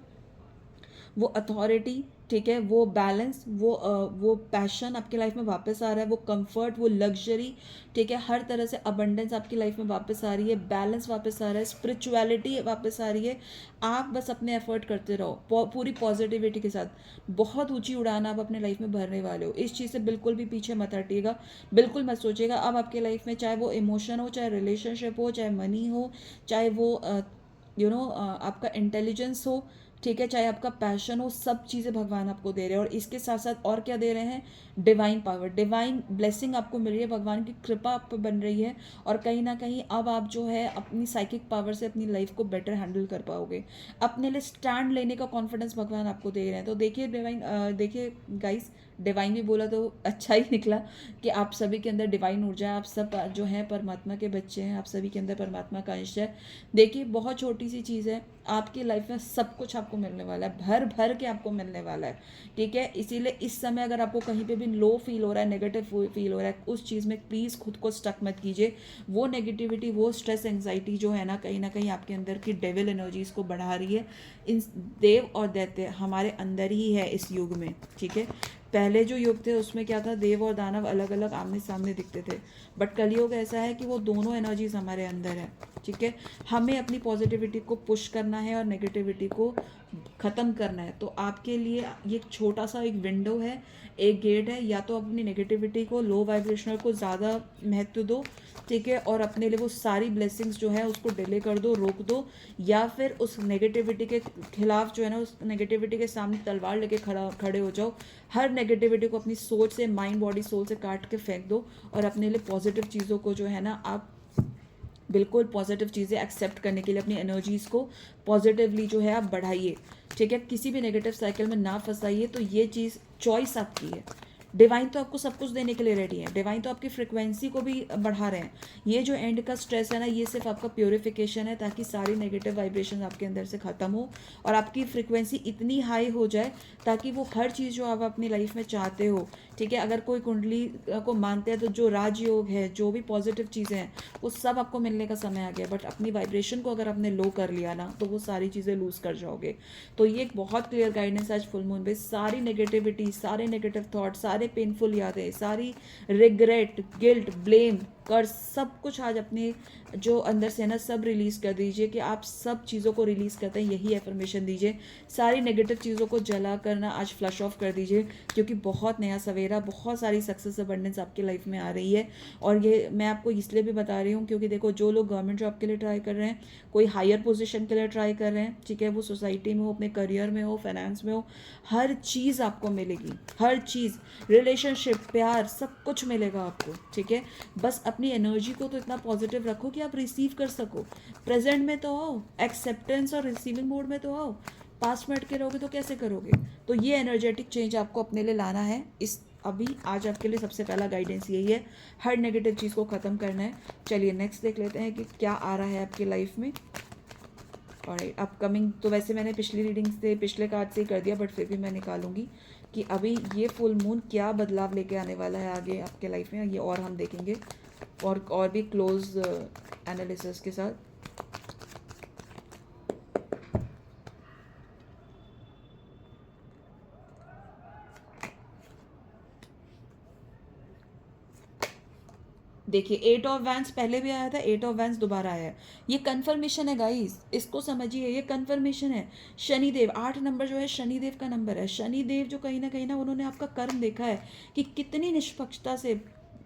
वो अथॉरिटी, ठीक है, वो बैलेंस, वो पैशन आपकी लाइफ में वापस आ रहा है, वो कंफर्ट, वो लग्जरी, ठीक है, हर तरह से अबंडेंस आपकी लाइफ में वापस आ रही है, बैलेंस वापस आ रहा है, स्पिरिचुअलिटी वापस आ रही है। आप बस अपने एफर्ट करते रहो पूरी पॉजिटिविटी के साथ। बहुत ऊंची उड़ान आप अपने लाइफ में भरने वाले हो, इस चीज़ से बिल्कुल भी पीछे मत हटिएगा, बिल्कुल मत सोचिएगा। अब आपके लाइफ में चाहे वो इमोशन हो, चाहे रिलेशनशिप हो, चाहे मनी हो, चाहे वो आपका इंटेलिजेंस हो, ठीक है, चाहे आपका पैशन हो, सब चीज़ें भगवान आपको दे रहे हैं। और इसके साथ साथ और क्या दे रहे हैं? डिवाइन पावर, डिवाइन ब्लेसिंग आपको मिल रही है, भगवान की कृपा आप पर बन रही है। और कहीं ना कहीं अब आप जो है अपनी साइकिक पावर से अपनी लाइफ को बेटर हैंडल कर पाओगे, अपने लिए स्टैंड लेने का कॉन्फिडेंस भगवान आपको दे रहे हैं। तो देखिए डिवाइन, देखिए गाइस, डिवाइन भी बोला तो अच्छा ही निकला कि आप सभी के अंदर डिवाइन ऊर्जा है, आप सब जो हैं परमात्मा के बच्चे हैं, आप सभी के अंदर परमात्मा का अंश है। देखिए बहुत छोटी सी चीज़ है, आपकी लाइफ में सब कुछ आपको मिलने वाला है, भर भर के आपको मिलने वाला है, ठीक है। इसीलिए इस समय अगर आपको कहीं पे भी लो फील हो रहा है, नेगेटिव फील हो रहा है, उस चीज़ में प्लीज़ खुद को स्टक मत कीजिए। वो नेगेटिविटी, वो स्ट्रेस, एंग्जाइटी जो है ना कहीं आपके अंदर की डेविल एनर्जीज को बढ़ा रही है। इन देव और दैत्य हमारे अंदर ही है इस युग में, ठीक है। पहले जो युग थे उसमें क्या था, देव और दानव अलग अलग आमने सामने दिखते थे, बट कलयुग ऐसा है कि वो दोनों एनर्जीज हमारे अंदर है, ठीक है। हमें अपनी पॉजिटिविटी को पुश करना है और नेगेटिविटी को ख़त्म करना है। तो आपके लिए ये एक छोटा सा एक विंडो है, एक गेट है, या तो अपनी नेगेटिविटी को, लो वाइब्रेशनल को ज़्यादा महत्व दो, ठीक है, और अपने लिए वो सारी ब्लेसिंग्स जो है उसको डिले कर दो, रोक दो, या फिर उस नेगेटिविटी के खिलाफ जो है ना, उस नेगेटिविटी के सामने तलवार लेके खड़े हो जाओ। हर नेगेटिविटी को अपनी सोच से, माइंड बॉडी सोल से काट के फेंक दो, और अपने लिए पॉजिटिव चीज़ों को जो है ना, आप बिल्कुल पॉजिटिव चीज़ें एक्सेप्ट करने के लिए अपनी एनर्जीज़ को पॉजिटिवली जो है आप बढ़ाइए, ठीक है। किसी भी नेगेटिव साइकिल में ना फंसाइए। तो ये चीज़ चॉइस आपकी है। डिवाइन तो आपको सब कुछ देने के लिए रेडी है, डिवाइन तो आपकी फ्रिक्वेंसी को भी बढ़ा रहे हैं। ये जो एंड का स्ट्रेस है ना, ये सिर्फ आपका प्योरिफिकेशन है, ताकि सारी नेगेटिव वाइब्रेशन आपके अंदर से ख़त्म हो और आपकी फ्रिक्वेंसी इतनी हाई हो जाए ताकि वो हर चीज़ जो आप अपनी लाइफ में चाहते हो, ठीक है। अगर कोई कुंडली को मानते हैं तो जो राजयोग है, जो भी पॉजिटिव चीज़ें हैं, वो सब आपको मिलने का समय आ गया। बट अपनी वाइब्रेशन को अगर आपने लो कर लिया ना, तो वो सारी चीज़ें लूज़ कर जाओगे। तो ये एक बहुत क्लियर गाइडेंस आज फुल मून पे। सारी नेगेटिविटी, सारे नेगेटिव थॉट, सारे पेनफुल यादें, सारी रिग्रेट, गिल्ट, ब्लेम, कर्ज, सब कुछ आज अपने जो अंदर से ना सब रिलीज़ कर दीजिए। कि आप सब चीज़ों को रिलीज़ करते हैं, यही एफर्मेशन दीजिए। सारी नेगेटिव चीज़ों को जला करना आज फ्लश ऑफ कर दीजिए, क्योंकि बहुत नया सवेरा, बहुत सारी सक्सेस अबंडेंस आपकी लाइफ में आ रही है। और ये मैं आपको इसलिए भी बता रही हूँ क्योंकि देखो, जो लोग गवर्नमेंट जॉब के लिए ट्राई कर रहे हैं, कोई हायर पोजीशन के लिए ट्राई कर रहे हैं, ठीक है, वो सोसाइटी में हो, अपने करियर में हो, फाइनेंस में हो, हर चीज़ आपको मिलेगी, हर चीज़, रिलेशनशिप, प्यार, सब कुछ मिलेगा आपको, ठीक है। बस अपनी एनर्जी को तो इतना पॉजिटिव रखो कि आप रिसीव कर सको। प्रेजेंट में तो आओ, एक्सेप्टेंस और रिसीविंग मोड में तो आओ। पास्ट में अटके रहोगे तो कैसे करोगे। तो ये एनर्जेटिक चेंज आपको अपने लिए लाना है। इस अभी आज आपके लिए सबसे पहला गाइडेंस यही है, हर नेगेटिव चीज़ को ख़त्म करना है। चलिए नेक्स्ट देख लेते हैं कि क्या आ रहा है आपकी लाइफ में। और अपकमिंग तो वैसे मैंने पिछली रीडिंग से, पिछले कार्ड से ही कर दिया, बट फिर भी मैं निकालूंगी कि अभी ये फुल मून क्या बदलाव लेके आने वाला है आगे आपके लाइफ में, ये और हम देखेंगे और भी क्लोज एनालिसिस के साथ। देखिए 8 ऑफ वैंस पहले भी आया था, 8 ऑफ वैंस दोबारा आया है। ये कन्फर्मेशन है गाइस, इसको समझिए, ये कन्फर्मेशन है। शनिदेव 8 नंबर जो है शनिदेव का नंबर है। शनिदेव जो कहीं ना उन्होंने आपका कर्म देखा है कि कितनी निष्पक्षता से,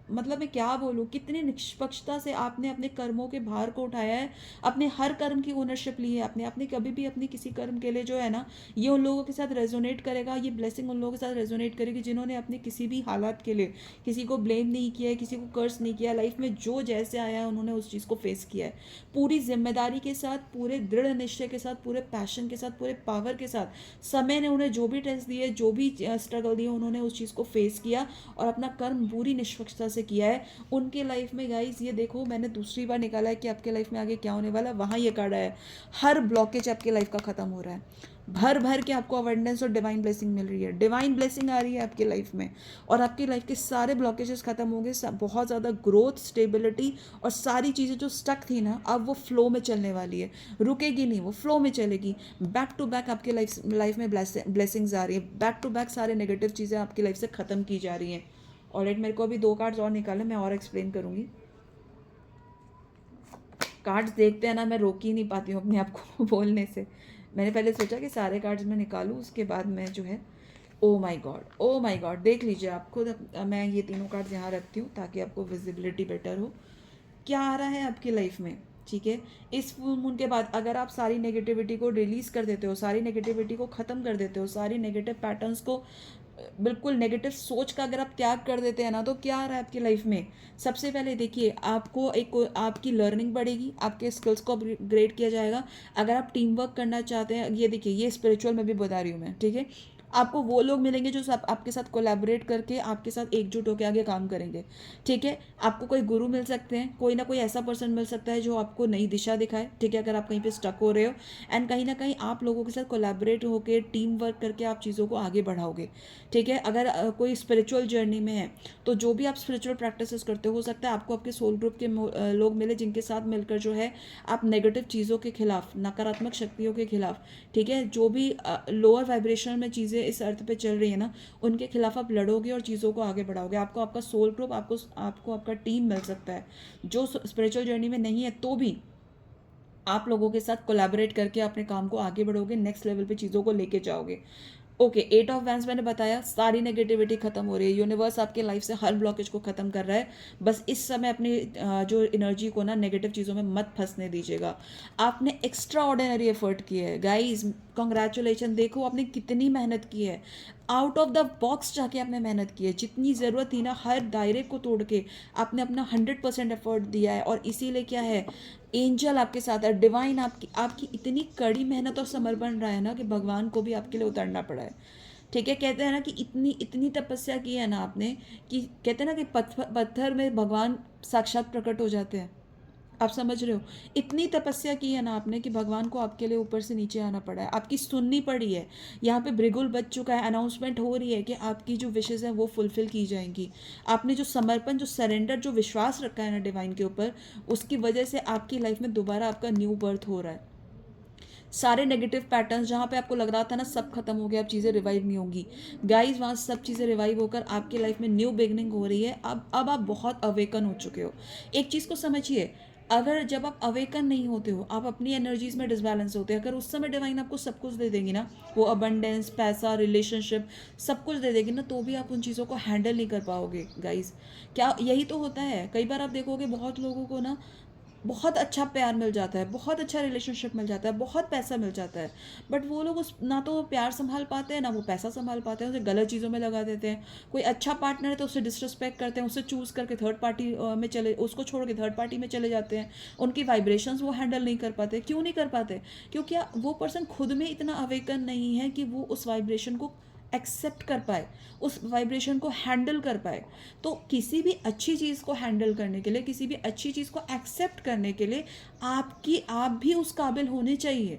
मतलब मैं क्या बोलूँ, कितनी निष्पक्षता से आपने अपने कर्मों के भार को उठाया है, अपने हर कर्म की ओनरशिप ली है आपने कभी भी अपनी किसी कर्म के लिए जो है ना, ये उन लोगों के साथ रेजोनेट करेगा, ये ब्लेसिंग उन लोगों के साथ रेजोनेट करेगी जिन्होंने अपने किसी भी हालात के लिए किसी को ब्लेम नहीं किया है, किसी को कर्ज नहीं किया, लाइफ में जो जैसे आया है उन्होंने उस चीज़ को फेस किया है पूरी जिम्मेदारी के साथ, पूरे दृढ़ निश्चय के साथ, पूरे पैशन के साथ, पूरे पावर के साथ। समय ने उन्हें जो भी टेस्ट दिए, जो भी स्ट्रगल दिए, उन्होंने उस चीज़ को फेस किया और अपना कर्म पूरी निष्पक्षता से किया है। उनके लाइफ में गाइस ये देखो, मैंने दूसरी बार निकाला है कि आपके लाइफ में आगे क्या होने वाला है। वहाँ ये कार्ड आया है, हर ब्लॉकेज आपके लाइफ का खत्म हो रहा है। भर भर के आपको अवेंडेंस और डिवाइन ब्लेसिंग मिल रही है, डिवाइन ब्लेसिंग आ रही है आपकी लाइफ में, और आपकी लाइफ के सारे ब्लॉकेजेस खत्म होंगे। बहुत ज़्यादा ग्रोथ, स्टेबिलिटी, और सारी चीज़ें जो स्टक थी ना, अब वो फ्लो में चलने वाली है, रुकेगी नहीं, वो फ्लो में चलेगी। बैक टू बैक आपके लाइफ में ब्लेसिंग्स आ रही है, बैक टू बैक सारे नेगेटिव चीज़ें आपकी लाइफ से ख़त्म की जा रही हैं। ऑलराइट, मेरे को अभी 2 कार्ड्स और निकाले, मैं और एक्सप्लेन करूँगी। कार्ड्स देखते हैं ना, मैं रोक ही नहीं पाती हूँ अपने आप को बोलने से। मैंने पहले सोचा कि सारे कार्ड्स मैं निकालूँ, उसके बाद मैं जो है, oh my God, oh my God, देख लीजिए आप खुद। मैं ये तीनों कार्ड्स यहाँ रखती हूँ ताकि आपको विजिबिलिटी बेटर हो। क्या आ रहा है आपकी लाइफ में, ठीक है। इस फुल मून के बाद अगर आप सारी नेगेटिविटी को रिलीज़ कर देते हो, सारी नेगेटिविटी को ख़त्म कर देते हो, सारी नेगेटिव पैटर्न्स को, बिल्कुल नेगेटिव सोच का अगर आप त्याग कर देते हैं ना, तो क्या आ रहा है आपकी लाइफ में। सबसे पहले देखिए, आपको एक आपकी लर्निंग बढ़ेगी, आपके स्किल्स को अपग्रेड किया जाएगा। अगर आप टीम वर्क करना चाहते हैं, ये देखिए, ये स्पिरिचुअल में भी बता रही हूँ मैं, ठीक है। आपको वो लोग मिलेंगे जो सब आपके साथ कोलैबोरेट करके आपके साथ एकजुट होकर आगे काम करेंगे। ठीक है, आपको कोई गुरु मिल सकते हैं, कोई ना कोई ऐसा पर्सन मिल सकता है जो आपको नई दिशा दिखाए। ठीक है, अगर आप कहीं पे स्टक हो रहे हो, एंड कहीं ना कहीं आप लोगों के साथ कोलैबोरेट होकर टीम वर्क करके आप चीज़ों को आगे बढ़ाओगे। ठीक है, अगर कोई स्पिरिचुअल जर्नी में है तो जो भी आप स्पिरिचुअल प्रैक्टिसेस करते हो सकता है आपको आपके सोल ग्रुप के लोग मिले जिनके साथ मिलकर जो है आप नेगेटिव चीज़ों के खिलाफ, नकारात्मक शक्तियों के खिलाफ, ठीक है, जो भी लोअर वाइब्रेशन में चीज़ें इस अर्थ पे चल रही है ना, उनके खिलाफ आप लड़ोगे और चीज़ों को आगे बढ़ाओगे। आपको आपका सोल ग्रुप, आपको आपका टीम मिल सकता है जो स्पिरिचुअल जर्नी में नहीं है, तो भी आप लोगों के साथ कोलैबोरेट करके अपने काम को आगे बढ़ोगे, नेक्स्ट लेवल पे चीज़ों को लेके जाओगे। ओके, 8 ऑफ वैंड्स मैंने बताया, सारी नेगेटिविटी खत्म हो रही है, यूनिवर्स आपके लाइफ से हर ब्लॉकेज को खत्म कर रहा है। बस इस समय अपनी जो एनर्जी को ना नेगेटिव चीज़ों में मत फंसने दीजिएगा। आपने एक्स्ट्रा ऑर्डिनरी एफर्ट किया है गाइज, कॉन्ग्रेचुलेशन। देखो आपने कितनी मेहनत की है, आउट ऑफ द बॉक्स जाके आपने मेहनत की है, जितनी ज़रूरत थी ना हर दायरे को तोड़ के आपने अपना 100% एफर्ट दिया है। और इसीलिए क्या है, एंजल आपके साथ है, डिवाइन आपकी आपकी इतनी कड़ी मेहनत और समर्पण रहा है ना कि भगवान को भी आपके लिए उतरना पड़ा है। ठीक है, कहते हैं ना कि इतनी इतनी तपस्या की है ना आपने, कि कहते हैं ना कि पत्थर में भगवान साक्षात प्रकट हो जाते हैं। आप समझ रहे हो, इतनी तपस्या की है ना आपने कि भगवान को आपके लिए ऊपर से नीचे आना पड़ा है, आपकी सुननी पड़ी है। यहाँ पे ब्रिगुल बज चुका है, अनाउंसमेंट हो रही है कि आपकी जो विशेज़ हैं वो फुलफिल की जाएंगी। आपने जो समर्पण, जो सरेंडर, जो विश्वास रखा है ना डिवाइन के ऊपर, उसकी वजह से आपकी लाइफ में दोबारा आपका न्यू बर्थ हो रहा है। सारे नेगेटिव पैटर्न्स जहाँ पे आपको लग रहा था ना सब खत्म हो गया, अब चीज़ें रिवाइव नहीं होंगी, गाइज वहाँ सब चीज़ें रिवाइव होकर आपकी लाइफ में न्यू बिगनिंग हो रही है। अब आप बहुत अवेकन हो चुके हो। एक चीज़ को समझिए, अगर जब आप अवेकन नहीं होते हो, आप अपनी एनर्जीज में डिसबैलेंस होते हैं, अगर उस समय डिवाइन आपको सब कुछ दे देंगी ना, वो अबंडेंस, पैसा, रिलेशनशिप, सब कुछ दे देगी ना, तो भी आप उन चीज़ों को हैंडल नहीं कर पाओगे गाइज। क्या यही तो होता है, कई बार आप देखोगे बहुत लोगों को ना बहुत अच्छा प्यार मिल जाता है, बहुत अच्छा रिलेशनशिप मिल जाता है, बहुत पैसा मिल जाता है, बट वो लोग उस ना तो वो प्यार संभाल पाते हैं ना वो पैसा संभाल पाते हैं, उसे गलत चीज़ों में लगा देते हैं। कोई अच्छा पार्टनर है तो उसे डिसरिस्पेक्ट करते हैं, उसे चूज़ करके थर्ड पार्टी में चले, उसको छोड़ के थर्ड पार्टी में चले जाते हैं। उनकी वाइब्रेशंस वो हैंडल नहीं कर पाते। क्यों नहीं कर पाते? क्योंकि वो पर्सन खुद में इतना अवेकन नहीं है कि वो उस वाइब्रेशन को एक्सेप्ट कर पाए, उस वाइब्रेशन को हैंडल कर पाए। तो किसी भी अच्छी चीज़ को हैंडल करने के लिए, किसी भी अच्छी चीज़ को एक्सेप्ट करने के लिए आप भी उस काबिल होने चाहिए,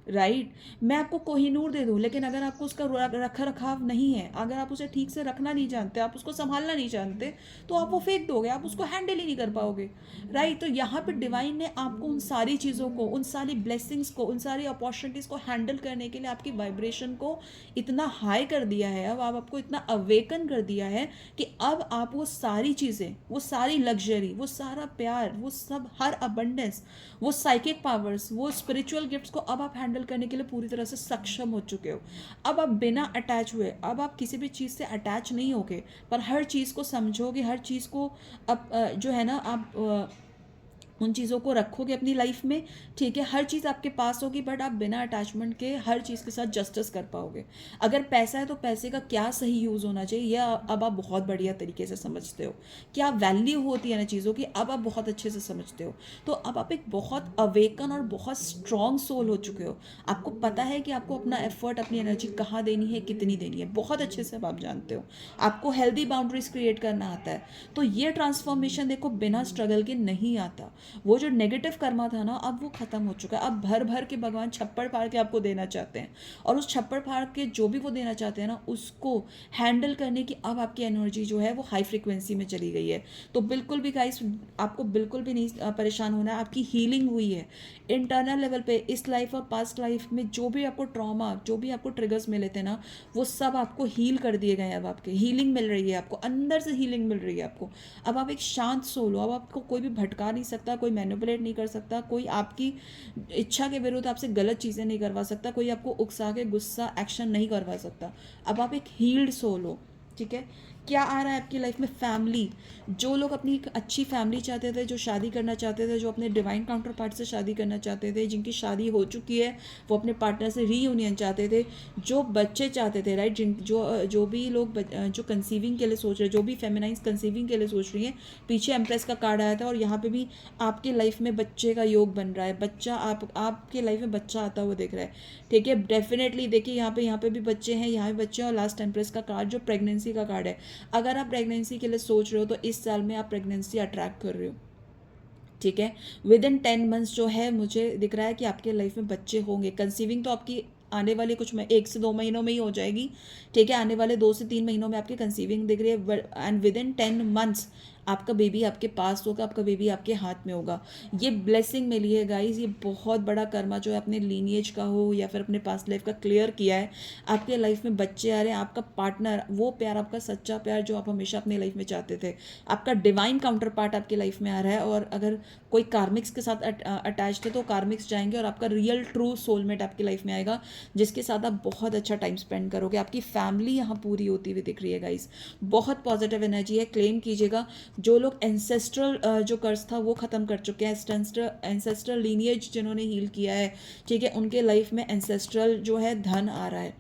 राइट। मैं आपको कोहिनूर दे दूँ, लेकिन अगर आपको उसका रखा रखाव नहीं है, अगर आप उसे ठीक से रखना नहीं जानते, आप उसको संभालना नहीं जानते, तो आप वो फेंक दोगे, आप उसको हैंडल ही नहीं कर पाओगे, राइट। तो यहाँ पे डिवाइन ने आपको उन सारी चीज़ों को, उन सारी ब्लेसिंग्स को, उन सारी अपॉर्चुनिटीज़ को हैंडल करने के लिए आपकी वाइब्रेशन को इतना हाई कर दिया है, अब आपको इतना अवेकन कर दिया है कि अब आप वो सारी चीज़ें, वो सारी लग्जरी, वो सारा प्यार, वो सब, हर अबंडेंस, वो साइकिक पावर्स, वो स्पिरिचुअल गिफ्ट्स को अब आप हैंडल करने के लिए पूरी तरह से सक्षम हो चुके हो। अब आप बिना अटैच हुए, अब आप किसी भी चीज़ से अटैच नहीं होगे, पर हर चीज़ को समझोगे, हर चीज़ को अब जो है ना आप उन चीज़ों को रखोगे अपनी लाइफ में। ठीक है, हर चीज़ आपके पास होगी, बट आप बिना अटैचमेंट के हर चीज़ के साथ जस्टिस कर पाओगे। अगर पैसा है तो पैसे का क्या सही यूज़ होना चाहिए यह अब आप बहुत बढ़िया तरीके से समझते हो। क्या वैल्यू होती है ना चीज़ों की, अब आप बहुत अच्छे से समझते हो। तो अब आप एक बहुत अवेकन और बहुत स्ट्रॉन्ग सोल हो चुके हो। आपको पता है कि आपको अपना एफर्ट, अपनी एनर्जी कहाँ देनी है, कितनी देनी है, बहुत अच्छे से अब आप जानते हो। आपको हेल्दी बाउंड्रीज क्रिएट करना आता है। तो ये ट्रांसफॉर्मेशन देखो बिना स्ट्रगल के नहीं आता। वो जो नेगेटिव कर्मा था ना, अब वो खत्म हो चुका है। अब भर भर के भगवान छप्पड़ फाड़ के आपको देना चाहते हैं, और उस छप्पड़ फाड़ के जो भी वो देना चाहते हैं ना, उसको हैंडल करने की अब आपकी एनर्जी जो है वो हाई फ्रिक्वेंसी में चली गई है। तो बिल्कुल भी गाइस, आपको बिल्कुल भी नहीं परेशान होना है। आपकी हीलिंग हुई है इंटरनल लेवल पे। इस लाइफ और पास्ट लाइफ में जो भी आपको ट्रॉमा, जो भी आपको ट्रिगर्स मिले थे ना, वो सब आपको हील कर दिए गए हैं। अब आपके हीलिंग मिल रही है, आपको अंदर से हीलिंग मिल रही है आपको। अब आप एक शांत सोल हो। अब आपको कोई भी भटका नहीं सकता, कोई मैनिपुलेट नहीं कर सकता, कोई आपकी इच्छा के विरुद्ध आपसे गलत चीज़ें नहीं करवा सकता, कोई आपको उकसा के गुस्सा एक्शन नहीं करवा सकता। अब आप एक हील्ड सोल हो। ठीक है, क्या आ रहा है आपकी लाइफ में? फैमिली। जो लोग अपनी एक अच्छी फैमिली चाहते थे, जो शादी करना चाहते थे, जो अपने डिवाइन काउंटर पार्ट से शादी करना चाहते थे, जिनकी शादी हो चुकी है, वो अपने पार्टनर से रीयूनियन चाहते थे, जो बच्चे चाहते थे, राइट, जो भी लोग जो कंसीविंग के लिए सोच रहे हैं, जो भी फेमिनाइज कंसीविंग के लिए सोच रही हैं, पीछे एम्प्रेस का कार्ड आया था और यहाँ पे भी आपके लाइफ में बच्चे का योग बन रहा है। बच्चा आपके लाइफ में बच्चा आता हुआ दिख रहा है, ठीक है। डेफिनेटली देखिए यहाँ पे भी बच्चे हैं, यहाँ पे बच्चे हैं, और लास्ट एम्प्रेस का कार्ड जो प्रेगनेंसी का कार्ड है। अगर आप प्रेगनेंसी के लिए सोच रहे हो तो इस साल में आप प्रेगनेंसी अट्रैक्ट कर रहे हो, ठीक है। विद इन 10 मंथ्स जो है मुझे दिख रहा है कि आपके लाइफ में बच्चे होंगे। कंसीविंग तो आपकी आने वाले कुछ 1 से 2 महीनों में ही हो जाएगी, ठीक है। आने वाले 2 से 3 महीनों में आपकी कंसीविंग दिख रही है, एंड विद इन 10 मंथ्स आपका बेबी आपके पास होगा, आपका बेबी आपके हाथ में होगा। ये ब्लेसिंग मिली है गाइज, ये बहुत बड़ा कर्मा जो है अपने लीनिएज का हो या फिर अपने पास्ट लाइफ का क्लियर किया है। आपके लाइफ में बच्चे आ रहे हैं, आपका पार्टनर, वो प्यार, आपका सच्चा प्यार जो आप हमेशा अपनी लाइफ में चाहते थे, आपका डिवाइन काउंटर पार्ट आपकी लाइफ में आ रहा है। और अगर कोई कार्मिक्स के साथ अटैच्ड है तो कार्मिक्स जाएंगे और आपका रियल ट्रू सोलमेट आपकी लाइफ में आएगा, जिसके साथ आप बहुत अच्छा टाइम स्पेंड करोगे। आपकी फैमिली यहाँ पूरी होती हुई दिख रही है गाइज, बहुत पॉजिटिव एनर्जी है। क्लेम कीजिएगा। जो लोग एंसेस्ट्रल जो कर्ज था वो ख़त्म कर चुके हैं, एंसेस्ट्रल लीनिएज जिन्होंने हील किया है, ठीक है, उनके लाइफ में एंसेस्ट्रल जो है धन आ रहा है।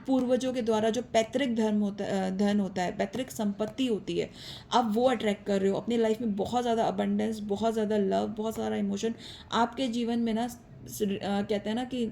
पूर्वजों के द्वारा जो पैतृक धन होता है, पैतृक संपत्ति होती है, आप वो अट्रैक्ट कर रहे हो। अपनी लाइफ में बहुत ज़्यादा अबंडेंस, बहुत ज़्यादा लव, बहुत सारा इमोशन आपके जीवन में ना, कहते हैं ना कि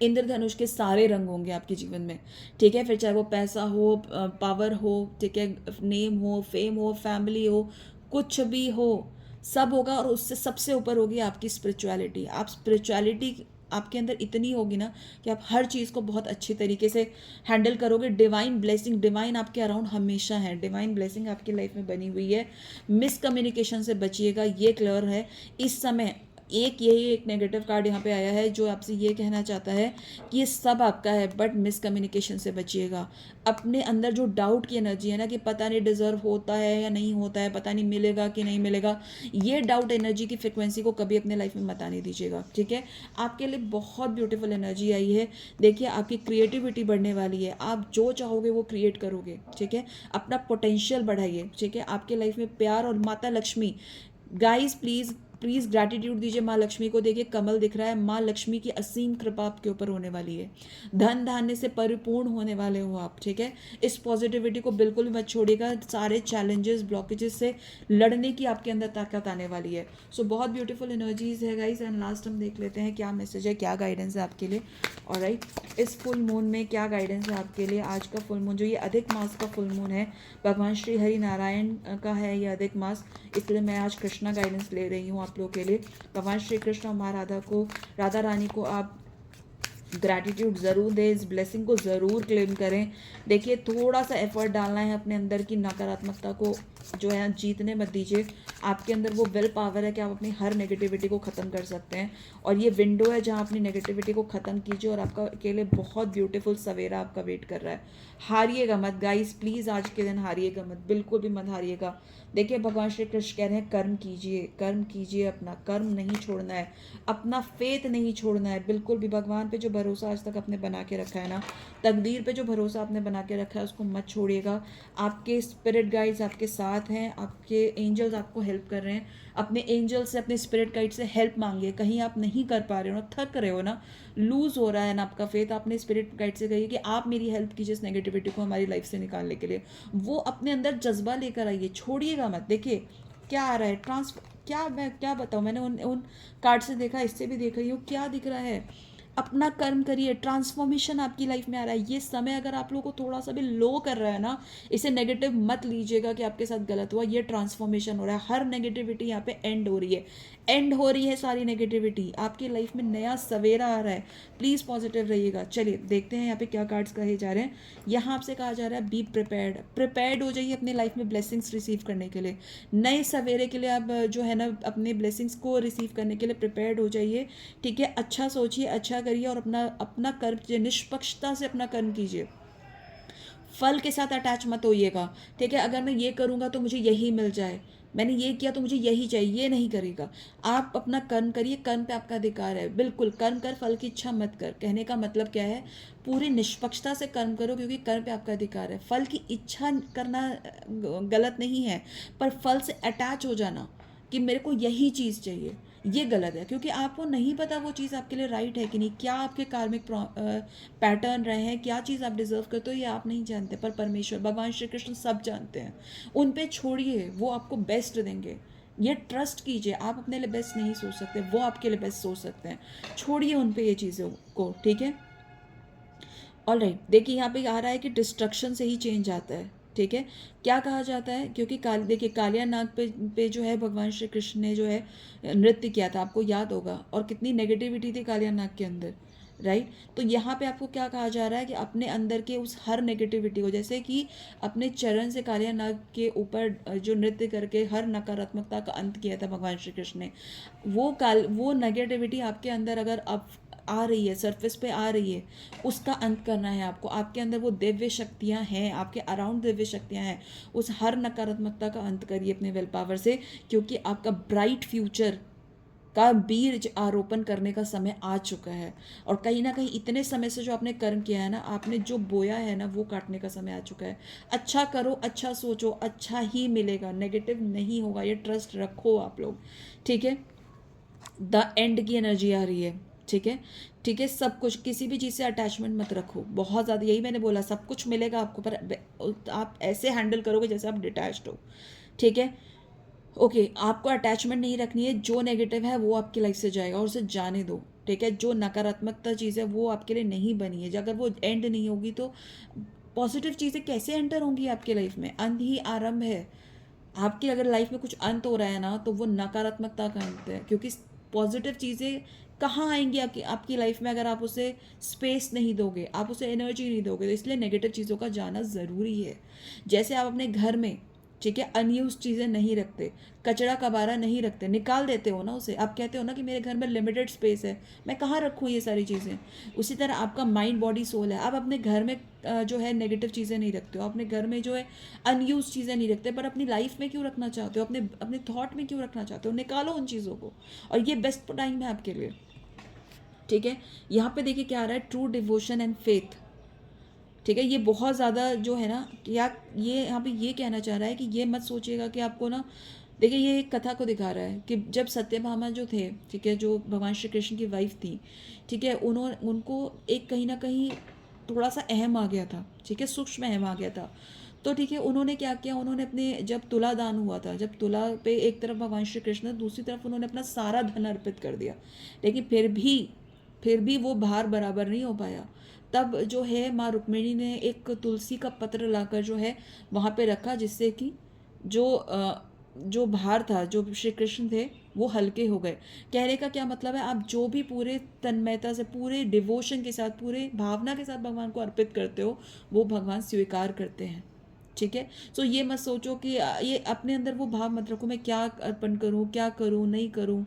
इंद्रधनुष के सारे रंग होंगे आपके जीवन में, ठीक है। फिर चाहे वो पैसा हो, पावर हो, ठीक है, नेम हो, फेम हो, फैमिली हो, कुछ भी हो, सब होगा। और उससे सबसे ऊपर होगी आपकी स्पिरिचुअलिटी। आप स्पिरिचुअलिटी आपके अंदर इतनी होगी ना कि आप हर चीज़ को बहुत अच्छी तरीके से हैंडल करोगे। डिवाइन ब्लेसिंग, डिवाइन आपके अराउंड हमेशा है, डिवाइन ब्लेसिंग आपकी लाइफ में बनी हुई है। मिसकम्युनिकेशन से बचिएगा, ये क्लियर है इस समय। यही एक नेगेटिव कार्ड यहाँ पे आया है जो आपसे ये कहना चाहता है कि ये सब आपका है, बट मिसकम्युनिकेशन से बचिएगा। अपने अंदर जो डाउट की एनर्जी है ना कि पता नहीं डिजर्व होता है या नहीं होता है, पता नहीं मिलेगा कि नहीं मिलेगा, ये डाउट एनर्जी की फ्रिक्वेंसी को कभी अपने लाइफ में मत आने दीजिएगा, ठीक है। आपके लिए बहुत ब्यूटीफुल एनर्जी आई है। देखिए आपकी क्रिएटिविटी बढ़ने वाली है, आप जो चाहोगे वो क्रिएट करोगे, ठीक है। अपना पोटेंशियल बढ़ाइए, ठीक है। आपके लाइफ में प्यार और माता Lakshmi, guys please please gratitude दीजिए माँ लक्ष्मी को। देखिए कमल दिख रहा है, माँ लक्ष्मी की असीम कृपा आपके ऊपर होने वाली है। धन धान्य से परिपूर्ण होने वाले हो आप, ठीक है। इस पॉजिटिविटी को बिल्कुल भी मत छोड़िएगा। सारे चैलेंजेस, ब्लॉकेजेस से लड़ने की आपके अंदर ताकत आने वाली है। सो बहुत ब्यूटीफुल एनर्जीज है गाइज। एंड लास्ट हम देख लेते हैं क्या मैसेज है, क्या गाइडेंस है आपके लिए। ऑलराइट, इस फुल मून में क्या गाइडेंस है आपके लिए। आज का फुल मून जो ये अधिक मास का फुल मून है, भगवान श्री हरि नारायण का है ये अधिक मास, इसलिए मैं आज कृष्णा गाइडेंस ले रही हूँ आप लोगों के लिए। भगवान श्री कृष्ण और माँ राधा रानी को आप ग्रैटिट्यूड ज़रूर दें, इस ब्लेसिंग को ज़रूर क्लेम करें। देखिए थोड़ा सा एफर्ट डालना है अपने अंदर की नकारात्मकता को जो है जीतने मत दीजिए। आपके अंदर वो विल पावर है कि आप अपनी हर नेगेटिविटी को ख़त्म कर सकते हैं, और ये विंडो है जहाँ अपनी नेगेटिविटी को ख़त्म कीजिए और आपका के लिए बहुत ब्यूटीफुल सवेरा आपका वेट कर रहा है। हारिएगा मत गाइस, प्लीज़ आज के दिन हारिएगा मत, बिल्कुल भी मत हारिएगा। देखिए भगवान श्री कृष्ण कह रहे हैं कर्म कीजिए, कर्म कीजिए, अपना कर्म नहीं छोड़ना है, अपना फेथ नहीं छोड़ना है बिल्कुल भी। भगवान पे जो भरोसा आज तक आपने बना के रखा है ना, तकदीर पे जो भरोसा आपने बना के रखा है उसको मत छोड़िएगा। आपके स्पिरिट गाइड्स आपके साथ हैं, आपके एंजल्स आपको हेल्प कर रहे हैं। अपने एंजल से, अपने स्पिरिट गाइड से हेल्प मांगिए। कहीं आप नहीं कर पा रहे हो ना, थक रहे हो ना, लूज हो रहा है ना आपका फेथ, आपने स्पिरिट गाइड से कहिए कि आप मेरी हेल्प कीजिए इस नेगेटिविटी को हमारी लाइफ से निकालने के लिए। वो अपने अंदर जज्बा लेकर आइए, छोड़िएगा मत। देखिए क्या आ रहा है, क्या मैं क्या बताऊँ, मैंने उन कार्ड से देखा, इससे भी देख रही हूँ, क्या दिख रहा है। अपना कर्म करिए, ट्रांसफॉर्मेशन आपकी लाइफ में आ रहा है। ये समय अगर आप लोगों को थोड़ा सा भी लो कर रहा है ना, इसे नेगेटिव मत लीजिएगा कि आपके साथ गलत हुआ। ये ट्रांसफॉर्मेशन हो रहा है, हर नेगेटिविटी यहाँ पे एंड हो रही है, एंड हो रही है सारी नेगेटिविटी। आपकी लाइफ में नया सवेरा आ रहा है, प्लीज़ पॉजिटिव रहिएगा। चलिए देखते हैं यहाँ पे क्या कार्ड्स कहे जा रहे हैं। यहाँ आपसे कहा जा रहा है बी प्रिपेयर्ड, प्रिपेयर्ड हो जाइए अपनी लाइफ में ब्लेसिंग्स रिसीव करने के लिए। नए सवेरे के लिए आप जो है ना अपने ब्लेसिंग्स को रिसीव करने के लिए प्रिपेयर्ड हो जाइए, ठीक है। अच्छा सोचिए, अच्छा करिए और अपना अपना कर्म कीजिए, निष्पक्षता से अपना कर्म कीजिए। फल के साथ अटैच मत होइएगा, ठीक है। अगर मैं ये करूँगा तो मुझे यही मिल जाए, मैंने ये किया तो मुझे यही चाहिए, ये नहीं करेगा। आप अपना कर्म करिए, कर्म पे आपका अधिकार है, बिल्कुल कर्म कर, फल की इच्छा मत कर। कहने का मतलब क्या है, पूरी निष्पक्षता से कर्म करो, क्योंकि कर्म पे आपका अधिकार है। फल की इच्छा करना गलत नहीं है, पर फल से अटैच हो जाना कि मेरे को यही चीज़ चाहिए, ये गलत है, क्योंकि आपको नहीं पता वो चीज़ आपके लिए राइट है कि नहीं, क्या आपके कार्मिक पैटर्न रहे हैं, क्या चीज़ आप डिजर्व करते हो, ये आप नहीं जानते, पर परमेश्वर भगवान श्री कृष्ण सब जानते हैं। उन पे छोड़िए, वो आपको बेस्ट देंगे। ये ट्रस्ट कीजिए, आप अपने लिए बेस्ट नहीं सोच सकते, वो आपके लिए बेस्ट सोच सकते हैं। छोड़िए उन पे ये चीज़ों को, ठीक है। ऑल राइट, देखिए यहाँ पे आ रहा है कि डिस्ट्रक्शन से ही चेंज आता है, ठीक है। क्या कहा जाता है, क्योंकि देखिए कालिया नाग पे जो है भगवान श्री कृष्ण ने जो है नृत्य किया था, आपको याद होगा, और कितनी नेगेटिविटी थी कालिया नाग के अंदर, राइट। तो यहाँ पे आपको क्या कहा जा रहा है कि अपने अंदर के उस हर नेगेटिविटी को, जैसे कि अपने चरण से कालिया नाग के ऊपर जो नृत्य करके हर नकारात्मकता का अंत किया था भगवान श्री कृष्ण ने, वो नेगेटिविटी आपके अंदर अगर अब आ रही है, सरफेस पे आ रही है, उसका अंत करना है आपको। आपके अंदर वो दिव्य शक्तियाँ हैं, आपके अराउंड दिव्य शक्तियाँ हैं, उस हर नकारात्मकता का अंत करिए अपने विल पावर से, क्योंकि आपका ब्राइट फ्यूचर का बीज आरोपण करने का समय आ चुका है। और कहीं ना कहीं इतने समय से जो आपने कर्म किया है ना, आपने जो बोया है ना, वो काटने का समय आ चुका है। अच्छा करो, अच्छा सोचो, अच्छा ही मिलेगा, नेगेटिव नहीं होगा, ये ट्रस्ट रखो आप लोग, ठीक है। द एंड की एनर्जी आ रही है, ठीक है, ठीक है। सब कुछ, किसी भी चीज़ से अटैचमेंट मत रखो बहुत ज़्यादा, यही मैंने बोला, सब कुछ मिलेगा आपको, पर आप ऐसे हैंडल करोगे जैसे आप डिटैच्ड हो, ठीक है। ओके, आपको अटैचमेंट नहीं रखनी है, जो नेगेटिव है वो आपकी लाइफ से जाएगा और उसे जाने दो, ठीक है। जो नकारात्मकता चीज़ है वो आपके लिए नहीं बनी है, अगर वो एंड नहीं होगी तो पॉजिटिव चीज़ें कैसे एंटर होंगी आपकी लाइफ में। अंत ही आरंभ है। आपकी अगर लाइफ में कुछ अंत हो रहा है ना, तो वो नकारात्मकता का अंत है, क्योंकि पॉजिटिव चीज़ें कहाँ आएंगी आपकी आपकी लाइफ में अगर आप उसे स्पेस नहीं दोगे, आप उसे एनर्जी नहीं दोगे। तो इसलिए नेगेटिव चीज़ों का जाना ज़रूरी है। जैसे आप अपने घर में, ठीक है, अनयूज चीज़ें नहीं रखते, कचरा कबारा नहीं रखते, निकाल देते हो ना उसे। आप कहते हो ना कि मेरे घर में लिमिटेड स्पेस है, मैं कहाँ रखूँ ये सारी चीज़ें। उसी तरह आपका माइंड बॉडी सोल है। आप अपने घर में जो है नेगेटिव चीज़ें नहीं रखते हो, अपने घर में जो है अनयूज चीज़ें नहीं रखते, पर अपनी लाइफ में क्यों रखना चाहते हो, अपने अपने थॉट में क्यों रखना चाहते हो। निकालो उन चीज़ों को, और ये बेस्ट टाइम है आपके लिए, ठीक है। यहाँ पे देखिए क्या आ रहा है, ट्रू डिवोशन एंड फेथ, ठीक है। ये बहुत ज़्यादा जो है ना, क्या ये यहाँ पे ये कहना चाह रहा है कि ये मत सोचिएगा कि आपको ना, देखिए ये एक कथा को दिखा रहा है कि जब सत्यभामा जो थे, ठीक है, जो भगवान श्री कृष्ण की वाइफ थी, ठीक है, उनको एक कहीं ना कहीं थोड़ा सा अहम आ गया था, ठीक है, सूक्ष्म अहम आ गया था। तो ठीक है, उन्होंने क्या किया, उन्होंने अपने, जब तुला दान हुआ था, जब तुला पे एक तरफ भगवान श्री कृष्ण, दूसरी तरफ उन्होंने अपना सारा धन अर्पित कर दिया, लेकिन फिर भी वो भार बराबर नहीं हो पाया। तब जो है माँ रुक्मिणी ने एक तुलसी का पत्र लाकर जो है वहाँ पे रखा, जिससे कि जो भार था, जो श्री कृष्ण थे, वो हल्के हो गए। कहने का क्या मतलब है, आप जो भी पूरे तन्मयता से, पूरे डिवोशन के साथ, पूरे भावना के साथ भगवान को अर्पित करते हो, वो भगवान स्वीकार करते हैं, ठीक है। सो ये मत सोचो कि ये अपने अंदर वो भाव मत रखो, मैं क्या अर्पण करूँ, क्या करूँ, नहीं करूँ।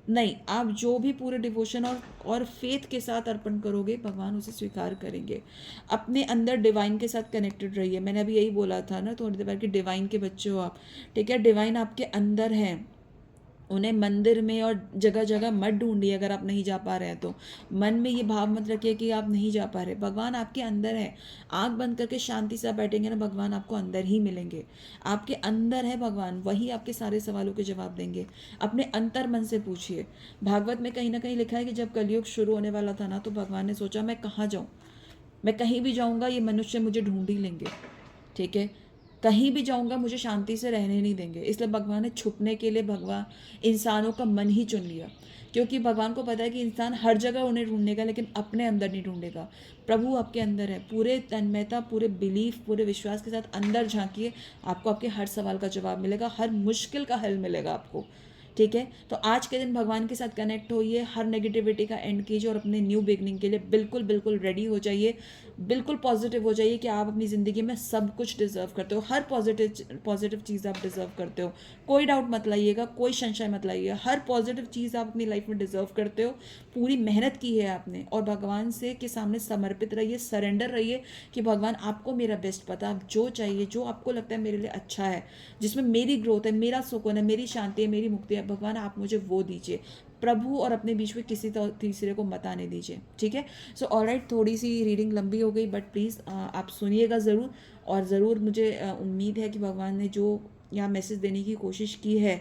नहीं, आप जो भी पूरे डिवोशन और फेथ के साथ अर्पण करोगे, भगवान उसे स्वीकार करेंगे। अपने अंदर डिवाइन के साथ कनेक्टेड रहिए। मैंने अभी यही बोला था ना थोड़ी देर पहले कि डिवाइन के बच्चे हो आप, ठीक है। डिवाइन आपके अंदर हैं, उन्हें मंदिर में और जगह जगह मत ढूंढिए अगर आप नहीं जा पा रहे हैं तो। मन में ये भाव मत रखिए कि आप नहीं जा पा रहे, भगवान आपके अंदर है। आंख बंद करके शांति से आप बैठेंगे ना, भगवान आपको अंदर ही मिलेंगे। आपके अंदर है भगवान, वही आपके सारे सवालों के जवाब देंगे। अपने अंतर मन से पूछिए। भागवत में कहीं ना कहीं लिखा है कि जब कलयुग शुरू होने वाला था ना, तो भगवान ने सोचा मैं कहाँ जाऊँ, मैं कहीं भी जाऊँगा ये मनुष्य मुझे ढूंढ ही लेंगे, ठीक है। कहीं भी जाऊंगा मुझे शांति से रहने नहीं देंगे, इसलिए भगवान ने छुपने के लिए भगवान इंसानों का मन ही चुन लिया, क्योंकि भगवान को पता है कि इंसान हर जगह उन्हें ढूंढेगा लेकिन अपने अंदर नहीं ढूंढेगा। प्रभु आपके अंदर है, पूरे तन्मयता, पूरे बिलीफ, पूरे विश्वास के साथ अंदर झांकिए, आपको आपके हर सवाल का जवाब मिलेगा, हर मुश्किल का हल मिलेगा आपको, ठीक है। तो आज के दिन भगवान के साथ कनेक्ट होइए, हर नेगेटिविटी का एंड कीजिए और अपने न्यू बिगनिंग के लिए बिल्कुल बिल्कुल रेडी हो जाइए, बिल्कुल पॉजिटिव हो जाइए कि आप अपनी ज़िंदगी में सब कुछ डिजर्व करते हो, हर पॉजिटिव चीज़ आप डिजर्व करते हो। कोई डाउट मत लाइएगा, कोई संशय मत लाइएगा, हर पॉजिटिव चीज़ आप अपनी लाइफ में डिजर्व करते हो। पूरी मेहनत की है आपने और भगवान से के सामने समर्पित रहिए, सरेंडर रहिए कि भगवान आपको मेरा बेस्ट पता, आप जो चाहिए, जो आपको लगता है मेरे लिए अच्छा है, जिसमें मेरी ग्रोथ है, मेरा सुकून है, मेरी शांति है, मेरी मुक्ति है, भगवान आप मुझे वो दीजिए। प्रभु और अपने बीच में किसी तीसरे को मत आने दीजिए, ठीक है। सो ऑलराइट, थोड़ी सी रीडिंग लंबी हो गई, बट प्लीज़ आप सुनिएगा ज़रूर। और ज़रूर मुझे उम्मीद है कि भगवान ने जो यहाँ मैसेज देने की कोशिश की है,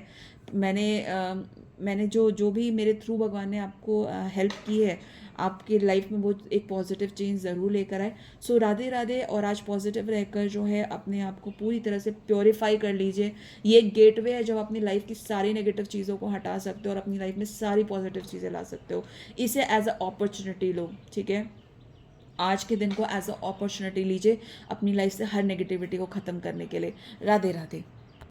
मैंने जो भी मेरे थ्रू भगवान ने आपको हेल्प की है, आपकी लाइफ में वो एक पॉजिटिव चेंज ज़रूर लेकर आए। सो राधे राधे। और आज पॉजिटिव रहकर जो है अपने आप को पूरी तरह से प्योरीफाई कर लीजिए। ये एक गेटवे है जब अपनी लाइफ की सारी नेगेटिव चीज़ों को हटा सकते हो और अपनी लाइफ में सारी पॉजिटिव चीज़ें ला सकते हो। इसे एज अ अपॉर्चुनिटी लो, ठीक है। आज के दिन को एज अ अपॉर्चुनिटी लीजिए अपनी लाइफ से हर नेगेटिविटी को ख़त्म करने के लिए। राधे राधे।